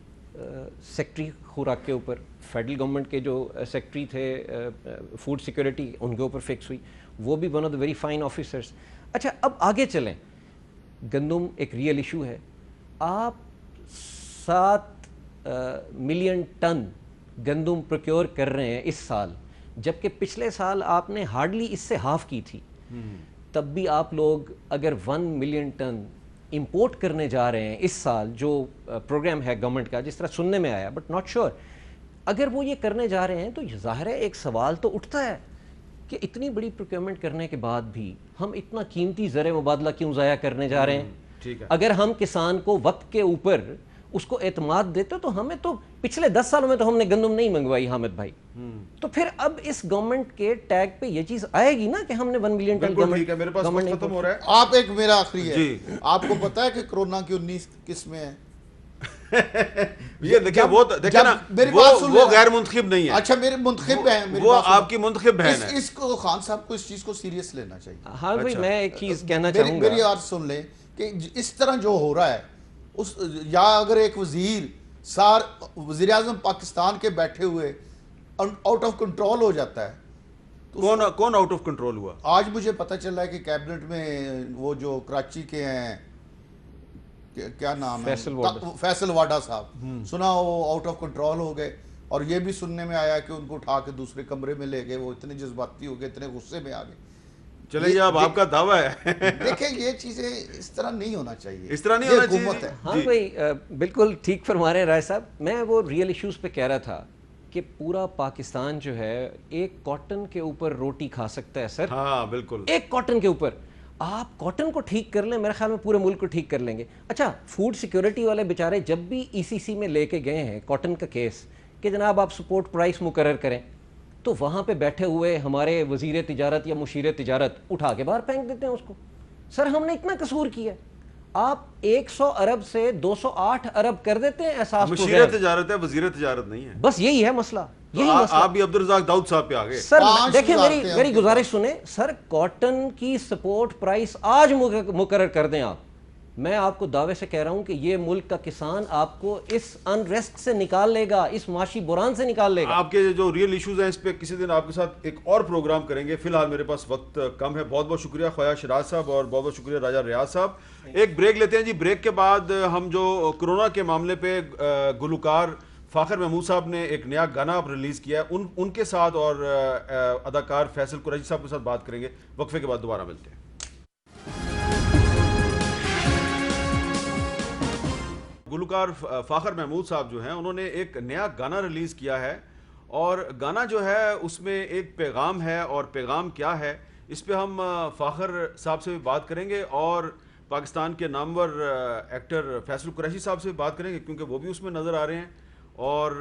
Speaker 4: سیکٹری خوراک کے اوپر, فیڈرل گورنمنٹ کے جو سیکٹری تھے فوڈ سیکورٹی, ان کے اوپر فکس ہوئی, وہ بھی one of the very fine officers. اچھا اب آگے چلیں. گندم ایک ریئل ایشو ہے. آپ 7 ملین ٹن گندم پروکیور کر رہے ہیں اس سال, جبکہ پچھلے سال آپ نے ہارڈلی اس سے ہاف کی تھی. تب بھی آپ لوگ اگر 1 ملین ٹن امپورٹ کرنے جا رہے ہیں اس سال, جو پروگرام ہے گورنمنٹ کا, جس طرح سننے میں آیا, بٹ ناٹ شیور, اگر وہ یہ کرنے جا رہے ہیں تو ظاہر ہے ایک سوال تو اٹھتا ہے کہ اتنی بڑی پروکیورمنٹ کرنے کے بعد بھی ہم اتنا قیمتی زر مبادلہ کیوں ضائع کرنے جا رہے ہیں؟ اگر ہم کسان کو وقت کے اوپر اس کو اعتماد دیتے تو ہمیں تو پچھلے 10 سالوں میں تو ہم نے گندم نہیں منگوائی حامد بھائی, تو پھر اب اس گورنمنٹ کے ٹیگ پہ یہ چیز آئے گی نا کہ ہم نے 1 ملین ٹن
Speaker 1: گورنمنٹ ختم ہو رہا ہے.
Speaker 2: آپ ایک میرا آخری ہے, آپ کو پتا ہے کہ کورونا کی 19 قسمیں ہیں؟
Speaker 1: یہ دیکھیں, وہ دیکھیں نا, وہ غیر منتخب نہیں ہے.
Speaker 2: اچھا میرے منتخب ہیں,
Speaker 1: وہ آپ کی منتخب بہن ہے.
Speaker 2: اس کو خان صاحب کو اس چیز کو سیریس لینا چاہیے.
Speaker 4: ہاں بھائی, میں ایک چیز کہنا چاہوں گا,
Speaker 2: میری بات سن لیں کہ اس طرح جو ہو رہا ہے, اس یا اگر ایک وزیر اعظم پاکستان کے بیٹھے ہوئے آؤٹ آف کنٹرول ہو جاتا ہے,
Speaker 1: کون آؤٹ آف کنٹرول ہوا؟
Speaker 2: آج مجھے پتہ چلا ہے کہ کیبنٹ میں وہ جو کراچی کے ہیں, کیا نام ہے, فیصل واڈا صاحب, سنا وہ آؤٹ آف کنٹرول ہو گئے. اور یہ بھی سننے میں آیا کہ ان کو اٹھا کے دوسرے کمرے میں لے گئے, وہ اتنے جذباتی ہو گئے, اتنے غصے میں آ گئے.
Speaker 1: چلے اب آپ کا دعویٰ ہے.
Speaker 2: دیکھیں یہ چیزیں اس طرح نہیں ہونا چاہیے,
Speaker 1: اس طرح نہیں ہونا چاہیے.
Speaker 2: حکومت ہے.
Speaker 4: ہاں بھائی بالکل ٹھیک فرما رہے ہیں رائے صاحب. میں وہ ریئل ایشوز پہ کہہ رہا تھا کہ پورا پاکستان جو ہے ایک کاٹن کے اوپر روٹی کھا سکتا ہے سر.
Speaker 1: ہاں بالکل,
Speaker 4: ایک کاٹن کے اوپر. آپ کاٹن کو ٹھیک کر لیں, میرے خیال میں پورے ملک کو ٹھیک کر لیں گے. اچھا فوڈ سیکیورٹی والے بیچارے جب بھی ای سی سی میں لے کے گئے ہیں کاٹن کا کیس کہ جناب آپ سپورٹ پرائس مقرر کریں, تو وہاں پہ بیٹھے ہوئے ہمارے وزیر تجارت یا مشیر تجارت اٹھا کے باہر پھینک دیتے ہیں اس کو. سر ہم نے اتنا قصور کیا ہے, آپ 100 ارب سے 208 ارب کر دیتے ہیں احساس.
Speaker 1: مشیر تجارت ہے, وزیر تجارت نہیں ہے.
Speaker 4: بس یہی ہے مسئلہ, یہی مسئلہ.
Speaker 1: آپ بھی عبدالرزاق داؤد صاحب پہ آگے.
Speaker 4: سر دیکھیں میری گزارش سنیں سر, کاٹن کی سپورٹ پرائس آج مقرر کر دیں آپ. میں آپ کو دعوے سے کہہ رہا ہوں کہ یہ ملک کا کسان آپ کو اس انریسٹ سے نکال لے گا, اس معاشی بحران سے نکال لے گا.
Speaker 1: آپ کے جو ریئل ایشوز ہیں اس پہ کسی دن آپ کے ساتھ ایک اور پروگرام کریں گے. فی الحال میرے پاس وقت کم ہے. بہت بہت شکریہ خواجہ شیراز صاحب اور بہت بہت شکریہ راجہ ریاض صاحب. ایک بریک لیتے ہیں جی. بریک کے بعد ہم جو کرونا کے معاملے پہ گلوکار فاخر محمود صاحب نے ایک نیا گانا ریلیز کیا ہے, ان کے ساتھ اور اداکار فیصل قریشی صاحب کے ساتھ بات کریں گے. وقفے کے بعد دوبارہ ملتے ہیں. گلوکار فاخر محمود صاحب جو ہیں انہوں نے ایک نیا گانا ریلیز کیا ہے, اور گانا جو ہے اس میں ایک پیغام ہے, اور پیغام کیا ہے اس پہ ہم فاخر صاحب سے بھی بات کریں گے, اور پاکستان کے نامور ایکٹر فیصل قریشی صاحب سے بھی بات کریں گے کیونکہ وہ بھی اس میں نظر آ رہے ہیں. اور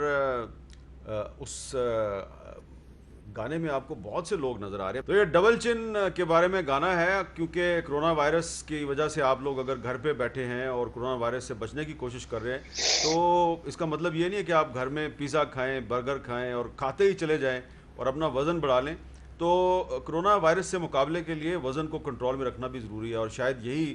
Speaker 1: اس گانے میں آپ کو بہت سے لوگ نظر آ رہے ہیں. تو یہ ڈبل چن کے بارے میں گانا ہے, کیونکہ کرونا وائرس کی وجہ سے آپ لوگ اگر گھر پہ بیٹھے ہیں اور کرونا وائرس سے بچنے کی کوشش کر رہے ہیں تو اس کا مطلب یہ نہیں ہے کہ آپ گھر میں پیزا کھائیں, برگر کھائیں اور کھاتے ہی چلے جائیں اور اپنا وزن بڑھا لیں. تو کرونا وائرس سے مقابلے کے لیے وزن کو کنٹرول میں رکھنا بھی ضروری ہے, اور شاید یہی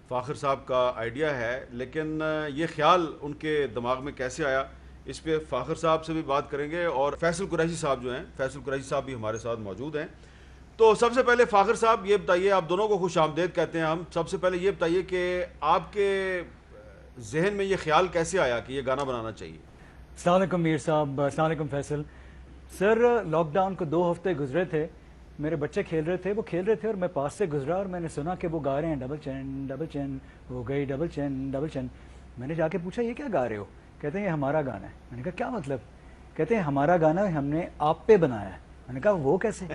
Speaker 1: فاخر صاحب کا آئیڈیا ہے. لیکن یہ خیال ان کے دماغ میں کیسے آیا اس پہ فاخر صاحب سے بھی بات کریں گے, اور فیصل قریشی صاحب جو ہیں, فیصل قریشی صاحب بھی ہمارے ساتھ موجود ہیں. تو سب سے پہلے فاخر صاحب یہ بتائیے, آپ دونوں کو خوش آمدید کہتے ہیں ہم. سب سے پہلے یہ بتائیے کہ آپ کے ذہن میں یہ خیال کیسے آیا کہ یہ گانا بنانا چاہیے؟
Speaker 5: السلام علیکم میر صاحب. السلام علیکم فیصل. سر لاک ڈاؤن کو 2 ہفتے گزرے تھے, میرے بچے کھیل رہے تھے اور میں پاس سے گزرا اور میں نے سنا کہ وہ گا رہے ہیں ڈبل چین ہو گئی, ڈبل چین. میں نے جا کے پوچھا یہ کیا گا رہے ہو؟ کہتے ہیں یہ ہمارا گانا ہے. میں نے کہا کیا مطلب؟ کہتے ہیں ہمارا گانا ہم نے آپ پہ بنایا ہے. میں نے کہا وہ کیسے؟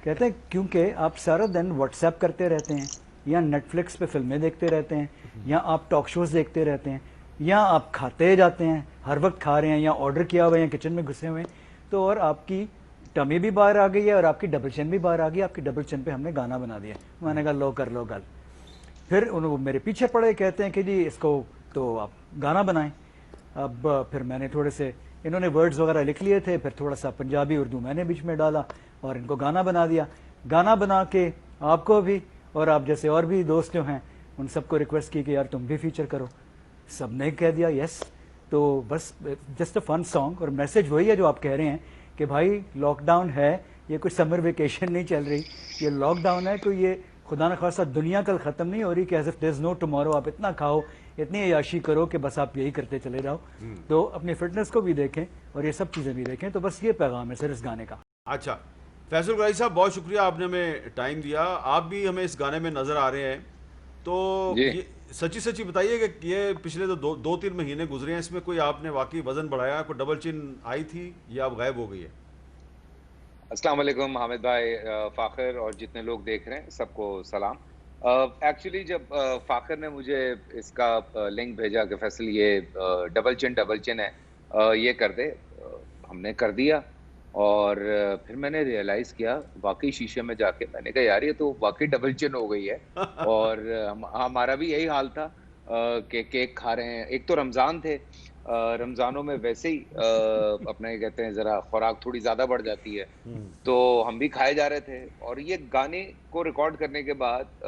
Speaker 5: کہتے ہیں کیونکہ آپ سارا دن واٹس ایپ کرتے رہتے ہیں, یا نیٹ فلکس پہ فلمیں دیکھتے رہتے ہیں, یا آپ ٹاک شوز دیکھتے رہتے ہیں, یا آپ کھاتے جاتے ہیں, ہر وقت کھا رہے ہیں, یا آرڈر کیا ہوا ہے, یا کچن میں گھسے ہوئے ہیں, تو اور آپ کی ٹمی بھی باہر آ گئی ہے اور آپ کی ڈبل چین بھی باہر آ گئی. آپ کی ڈبل چین پہ ہم نے گانا بنا دیا. میں نے کہا لو کر لو گل. پھر انہوں میرے پیچھے پڑے, کہتے ہیں کہ جی اس کو تو آپ گانا بنائیں. اب پھر میں نے تھوڑے سے, انہوں نے ورڈز وغیرہ لکھ لیے تھے, پھر تھوڑا سا پنجابی اردو میں نے بیچ میں ڈالا اور ان کو گانا بنا دیا. گانا بنا کے آپ کو بھی اور آپ جیسے اور بھی دوست جو ہیں ان سب کو ریکویسٹ کی کہ یار تم بھی فیچر کرو. سب نے کہہ دیا یس. تو بس جسٹ اے فن سانگ, اور میسج وہی ہے جو آپ کہہ رہے ہیں کہ بھائی لاک ڈاؤن ہے, یہ کوئی سمر ویکیشن نہیں چل رہی, یہ لاک ڈاؤن ہے. تو یہ خدا نخواستہ دنیا کل ختم نہیں ہو رہی کہ as if there is no tomorrow. آپ اتنا کھاؤ, اتنی عیاشی کرو کہ بس آپ یہی کرتے چلے جاؤ. تو اپنی فٹنس کو بھی دیکھیں اور یہ سب چیزیں بھی دیکھیں. تو بس یہ پیغام ہے سر اس گانے کا.
Speaker 1: اچھا فیصل قریشی صاحب, بہت شکریہ, آپ نے ہمیں ٹائم دیا. آپ بھی ہمیں اس گانے میں نظر آ رہے ہیں, تو سچی بتائیے کہ یہ پچھلے جو 2-3 مہینے گزرے ہیں اس میں کوئی آپ نے واقعی وزن بڑھایا, کوئی ڈبل چن آئی تھی یا اب غائب ہو گئی ہے؟
Speaker 6: السلام علیکم حامد بھائی, فاخر اور جتنے لوگ دیکھ رہے ہیں سب کو سلام. ایکچولی جب فاخر نے مجھے اس کا لنک بھیجا کہ فیصل یہ ڈبل چن ہے, یہ کر دے, ہم نے کر دیا. اور پھر میں نے ریئلائز کیا واقعی شیشے میں جا کے, میں نے کہا یار یہ تو واقعی ڈبل چن ہو گئی ہے. اور ہمارا بھی یہی حال تھا کہ کیک کھا رہے ہیں. ایک تو رمضان تھے, رمضانوں میں ویسے ہی اپنا یہ کہتے ہیں ذرا خوراک تھوڑی زیادہ بڑھ جاتی ہے, تو ہم بھی کھائے جا رہے تھے. اور یہ گانے کو ریکارڈ کرنے کے بعد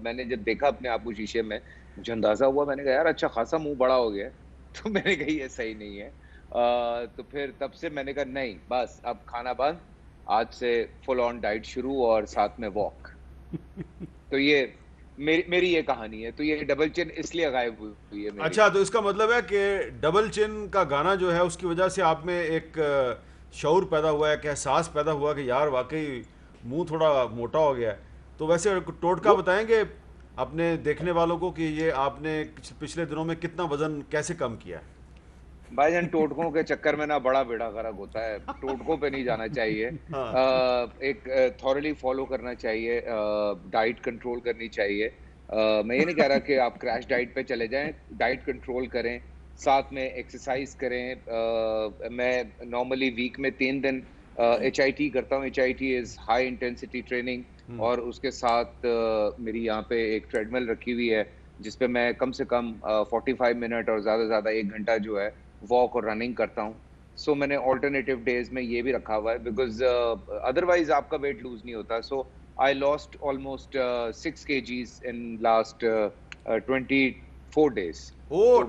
Speaker 6: میں نے جب دیکھا اپنے آپ کو شیشے میں, مجھے اندازہ ہوا, میں نے کہا یار اچھا خاصا منہ بڑا ہو گیا. تو میں نے کہا یہ صحیح نہیں ہے. تو پھر تب سے میں نے کہا نہیں بس اب کھانا بند, آج سے فل آن ڈائٹ شروع اور ساتھ میں واک. تو یہ میری یہ کہانی ہے. تو یہ ڈبل چن اس لیے غائب ہوئی ہے.
Speaker 1: اچھا, تو اس کا مطلب ہے کہ ڈبل چن کا گانا جو ہے اس کی وجہ سے آپ میں ایک شعور پیدا ہوا ہے, کہ احساس پیدا ہوا کہ یار واقعی منہ تھوڑا موٹا ہو گیا ہے. تو ویسے ٹوٹکا بتائیں گے اپنے دیکھنے والوں کو کہ یہ آپ نے پچھلے دنوں میں کتنا وزن کیسے کم کیا ہے؟
Speaker 6: بھائی جان ٹوٹکوں کے چکر میں نا بڑا بیڑا غرق ہوتا ہے. ٹوٹکوں پہ نہیں جانا چاہیے, ایک تھورلی فالو کرنا چاہیے, ڈائٹ کنٹرول کرنی چاہیے. میں یہ نہیں کہہ رہا کہ آپ کریش ڈائٹ پہ چلے جائیں, ڈائٹ کنٹرول کریں, ساتھ میں ایکسرسائز کریں. میں نارملی ویک میں 3 دن HIT کرتا ہوں. HIT is high intensity training, اور اس کے ساتھ میری یہاں پہ ایک ٹریڈ مل رکھی ہوئی ہے جس پہ میں کم سے کم 45 منٹ اور زیادہ سے زیادہ 1 گھنٹہ جو ہے واک اور رننگ کرتا ہوں. سو میں نے آلٹرنیٹیو ڈیز میں یہ بھی رکھا ہوا ہے, بیکاز ادروائز آپ کا ویٹ لوز نہیں ہوتا. So I lost almost 6 kgs in last 24 days.
Speaker 1: او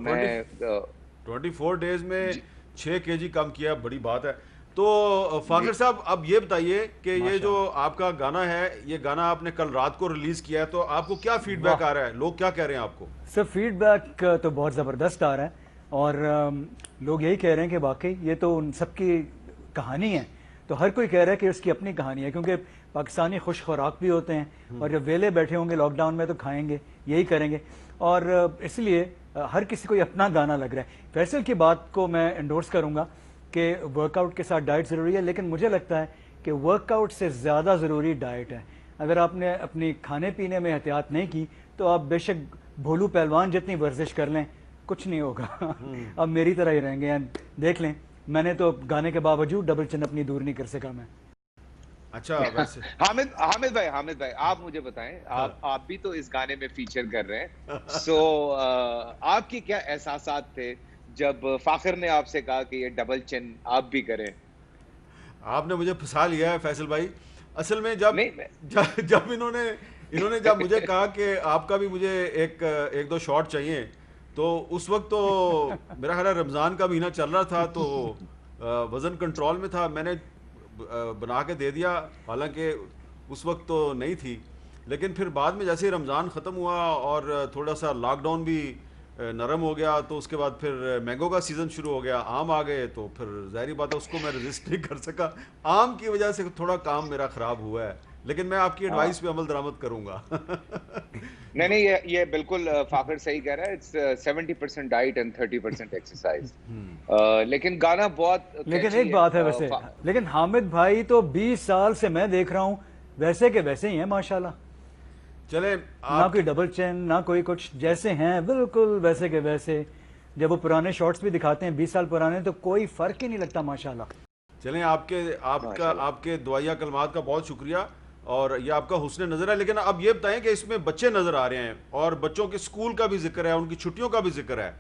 Speaker 1: 24 ڈیز میں 6 kg کم کیا, بڑی بات ہے. تو فاخر صاحب اب یہ بتائیے کہ یہ جو آپ کا گانا ہے, یہ گانا آپ نے کل رات کو ریلیز کیا ہے, تو آپ کو کیا فیڈ بیک آ رہا ہے, لوگ کیا کہہ رہے ہیں آپ کو؟
Speaker 5: سر فیڈ بیک تو بہت زبردست آ رہا ہے, اور لوگ یہی کہہ رہے ہیں کہ واقعی یہ تو ان سب کی کہانی ہے. تو ہر کوئی کہہ رہا ہے کہ اس کی اپنی کہانی ہے, کیونکہ پاکستانی خوش خوراک بھی ہوتے ہیں, اور جب ویلے بیٹھے ہوں گے لاک ڈاؤن میں تو کھائیں گے, یہی کریں گے. اور اس لیے ہر کسی کو یہ اپنا گانا لگ رہا ہے. فیصل کی بات کو میں انڈورس کروں گا کہ ورک آؤٹ کے ساتھ ڈائٹ ضروری ہے, لیکن مجھے لگتا ہے کہ ورک آؤٹ سے زیادہ ضروری ڈائٹ ہے. اگر آپ نے اپنی کھانے پینے میں احتیاط نہیں کی تو آپ بے شک بھولو پہلوان جتنی ورزش کر لیں, کچھ نہیں ہوگا. اب میری طرح ہی رہیں گے. دیکھ لیں, میں نے تو گانے کے باوجود ڈبل چن اپنی دور نہیں کر سکا میں.
Speaker 1: اچھا ویسے
Speaker 6: حامد بھائی آپ مجھے بتائیں, آپ بھی تو اس گانے میں فیچر کر رہے ہیں, سو آپ کی کیا احساسات تھے جب فاخر نے آپ سے کہا کہ یہ ڈبل چن آپ بھی کریں؟
Speaker 1: آپ نے مجھے پھنسا لیا ہے فیصل بھائی. اصل میں جب انہوں نے جب مجھے کہا کہ آپ کا بھی مجھے ایک دو شاٹ چاہیے, تو اس وقت تو میرا خیال ہے رمضان کا مہینہ چل رہا تھا, تو وزن کنٹرول میں تھا, میں نے بنا کے دے دیا, حالانکہ اس وقت تو نہیں تھی. لیکن پھر بعد میں جیسے رمضان ختم ہوا اور تھوڑا سا لاک ڈاؤن بھی نرم ہو گیا, تو اس کے بعد پھر مینگو کا سیزن شروع ہو گیا, آم آ گئے, تو پھر ظاہری بات ہے اس کو میں رزسٹ نہیں کر سکا. آم کی وجہ سے تھوڑا کام میرا خراب ہوا ہے, لیکن میں آپ کی ایڈوائس پہ عمل درآمد کروں گا.
Speaker 6: نہیں, یہ بالکل فاخر صحیح کہہ رہا ہے. It's 70% diet and 30% exercise. لیکن گانا بہت,
Speaker 5: لیکن ایک بات ہے ویسے, لیکن حامد بھائی تو 20 سال سے میں دیکھ رہا ہوں ویسے کے ویسے ہی ہیں ماشاءاللہ.
Speaker 1: چلے
Speaker 5: نہ کوئی ڈبل چین نہ کوئی کچھ, جیسے ہیں بالکل ویسے کے ویسے. جب وہ پرانے شارٹس بھی دکھاتے ہیں 20 سال پرانے, تو کوئی فرق ہی نہیں لگتا ماشاءاللہ.
Speaker 1: چلیں آپ کے دعائیہ کلمات کا بہت شکریہ, اور یہ آپ کا حسن نظر ہے. لیکن اب یہ بتائیں کہ اس میں بچے نظر آ رہے ہیں, اور بچوں کے اسکول کا بھی ذکر ہے, ان کی چھٹیوں کا بھی ذکر ہے,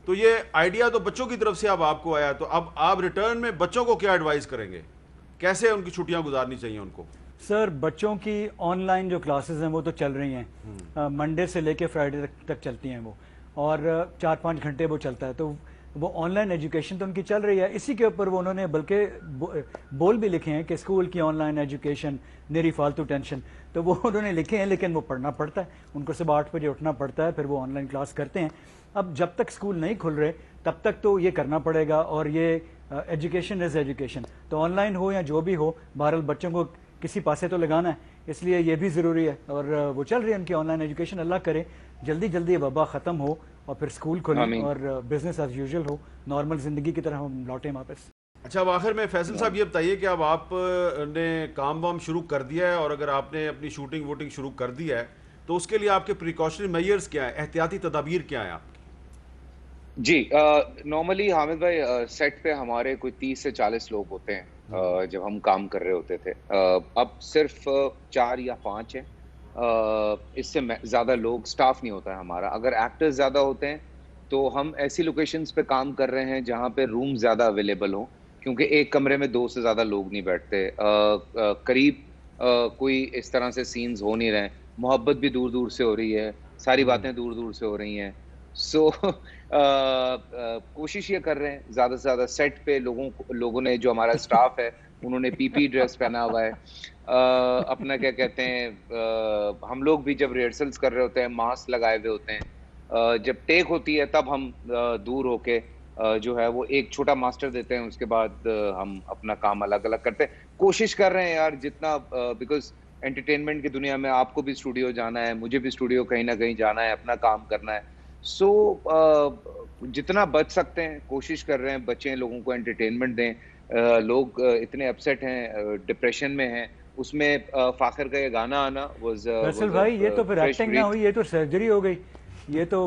Speaker 1: تو یہ آئیڈیا تو بچوں کی طرف سے اب آپ کو آیا, تو اب آپ ریٹرن میں بچوں کو کیا ایڈوائز کریں گے, کیسے ان کی چھٹیاں گزارنی چاہیے ان کو؟
Speaker 5: سر بچوں کی آن لائن جو کلاسز ہیں وہ تو چل رہی ہیں, منڈے سے لے کے فرائیڈے تک چلتی ہیں وہ, اور 4-5 گھنٹے وہ چلتا ہے. تو وہ آن لائن ایجوکیشن تو ان کی چل رہی ہے. اسی کے اوپر وہ انہوں نے بلکہ بول بھی لکھے ہیں کہ اسکول کی آن لائن ایجوکیشن میری فالتو ٹینشن. تو وہ انہوں نے لکھے ہیں, لیکن وہ پڑھنا پڑتا ہے, ان کو صبح 8 بجے اٹھنا پڑتا ہے, پھر وہ آن لائن کلاس کرتے ہیں. اب جب تک اسکول نہیں کھل رہے تب تک تو یہ کرنا پڑے گا, اور یہ ایجوکیشن از ایجوکیشن, تو آن لائن ہو یا جو بھی ہو, بہرحال بچوں کو کسی پاسے تو لگانا ہے, اس لیے یہ بھی ضروری ہے. اور وہ چل رہی ہے ان کی آن لائن ایجوکیشن. اللہ کرے جلدی جلدی وبا ختم ہو اور پھر اسکول کھلیں اور بزنس ایز یوزول ہو, نارمل زندگی کی طرح ہم لوٹیں واپس.
Speaker 1: اچھا, اب آخر میں فیصل صاحب یہ بتائیے کہ اب آپ نے کام وام شروع کر دیا ہے, اور اگر آپ نے اپنی شوٹنگ ووٹنگ شروع کر دی ہے, تو اس کے لیے آپ کے پریکاشنری میئرز کیا ہیں, احتیاطی تدابیر کیا ہیں آپ کی؟
Speaker 6: جی نارملی حامد بھائی سیٹ پہ ہمارے کوئی 30 سے 40 لوگ ہوتے ہیں جب ہم کام کر رہے ہوتے تھے. اب صرف 4 یا 5 ہیں, اس سے زیادہ لوگ اسٹاف نہیں ہوتا ہے ہمارا. اگر ایکٹرز زیادہ ہوتے ہیں تو ہم ایسی لوکیشنز پہ کام کر رہے ہیں جہاں پہ روم زیادہ اویلیبل ہوں, کیونکہ ایک کمرے میں 2 سے زیادہ لوگ نہیں بیٹھتے. قریب کوئی اس طرح سے سینز ہو نہیں رہے, محبت بھی دور دور سے ہو رہی ہے, ساری باتیں دور دور سے ہو رہی ہیں. سو کوشش یہ کر رہے ہیں زیادہ سے زیادہ سیٹ پہ لوگوں نے, جو ہمارا اسٹاف ہے انہوں نے پی ڈریس پہنا ہوا ہے, اپنا کیا کہتے ہیں, ہم لوگ بھی جب ریہرسلس کر رہے ہوتے ہیں ماسک لگائے ہوئے ہوتے ہیں, جب ٹیک ہوتی ہے تب ہم دور ہو کے جو ہے وہ ایک چھوٹا ماسٹر دیتے ہیں, اس کے بعد ہم اپنا کام الگ الگ کرتے ہیں. کوشش کر رہے ہیں یار جتنا, بیکاز انٹرٹینمنٹ کی دنیا میں آپ کو بھی اسٹوڈیو جانا ہے, مجھے بھی اسٹوڈیو کہیں نہ کہیں جانا ہے, اپنا کام کرنا ہے. سو جتنا بچ سکتے ہیں کوشش کر رہے ہیں بچیں, لوگوں کو انٹرٹینمنٹ دیں. لوگ اتنے اپسیٹ ہیں, ڈپریشن میں ہیں, اس میں فاخر کا یہ گانا آنا
Speaker 5: فیصل بھائی یہ تو پھر ایکٹنگ نہ ہوئی, یہ تو سرجری ہو گئی. یہ تو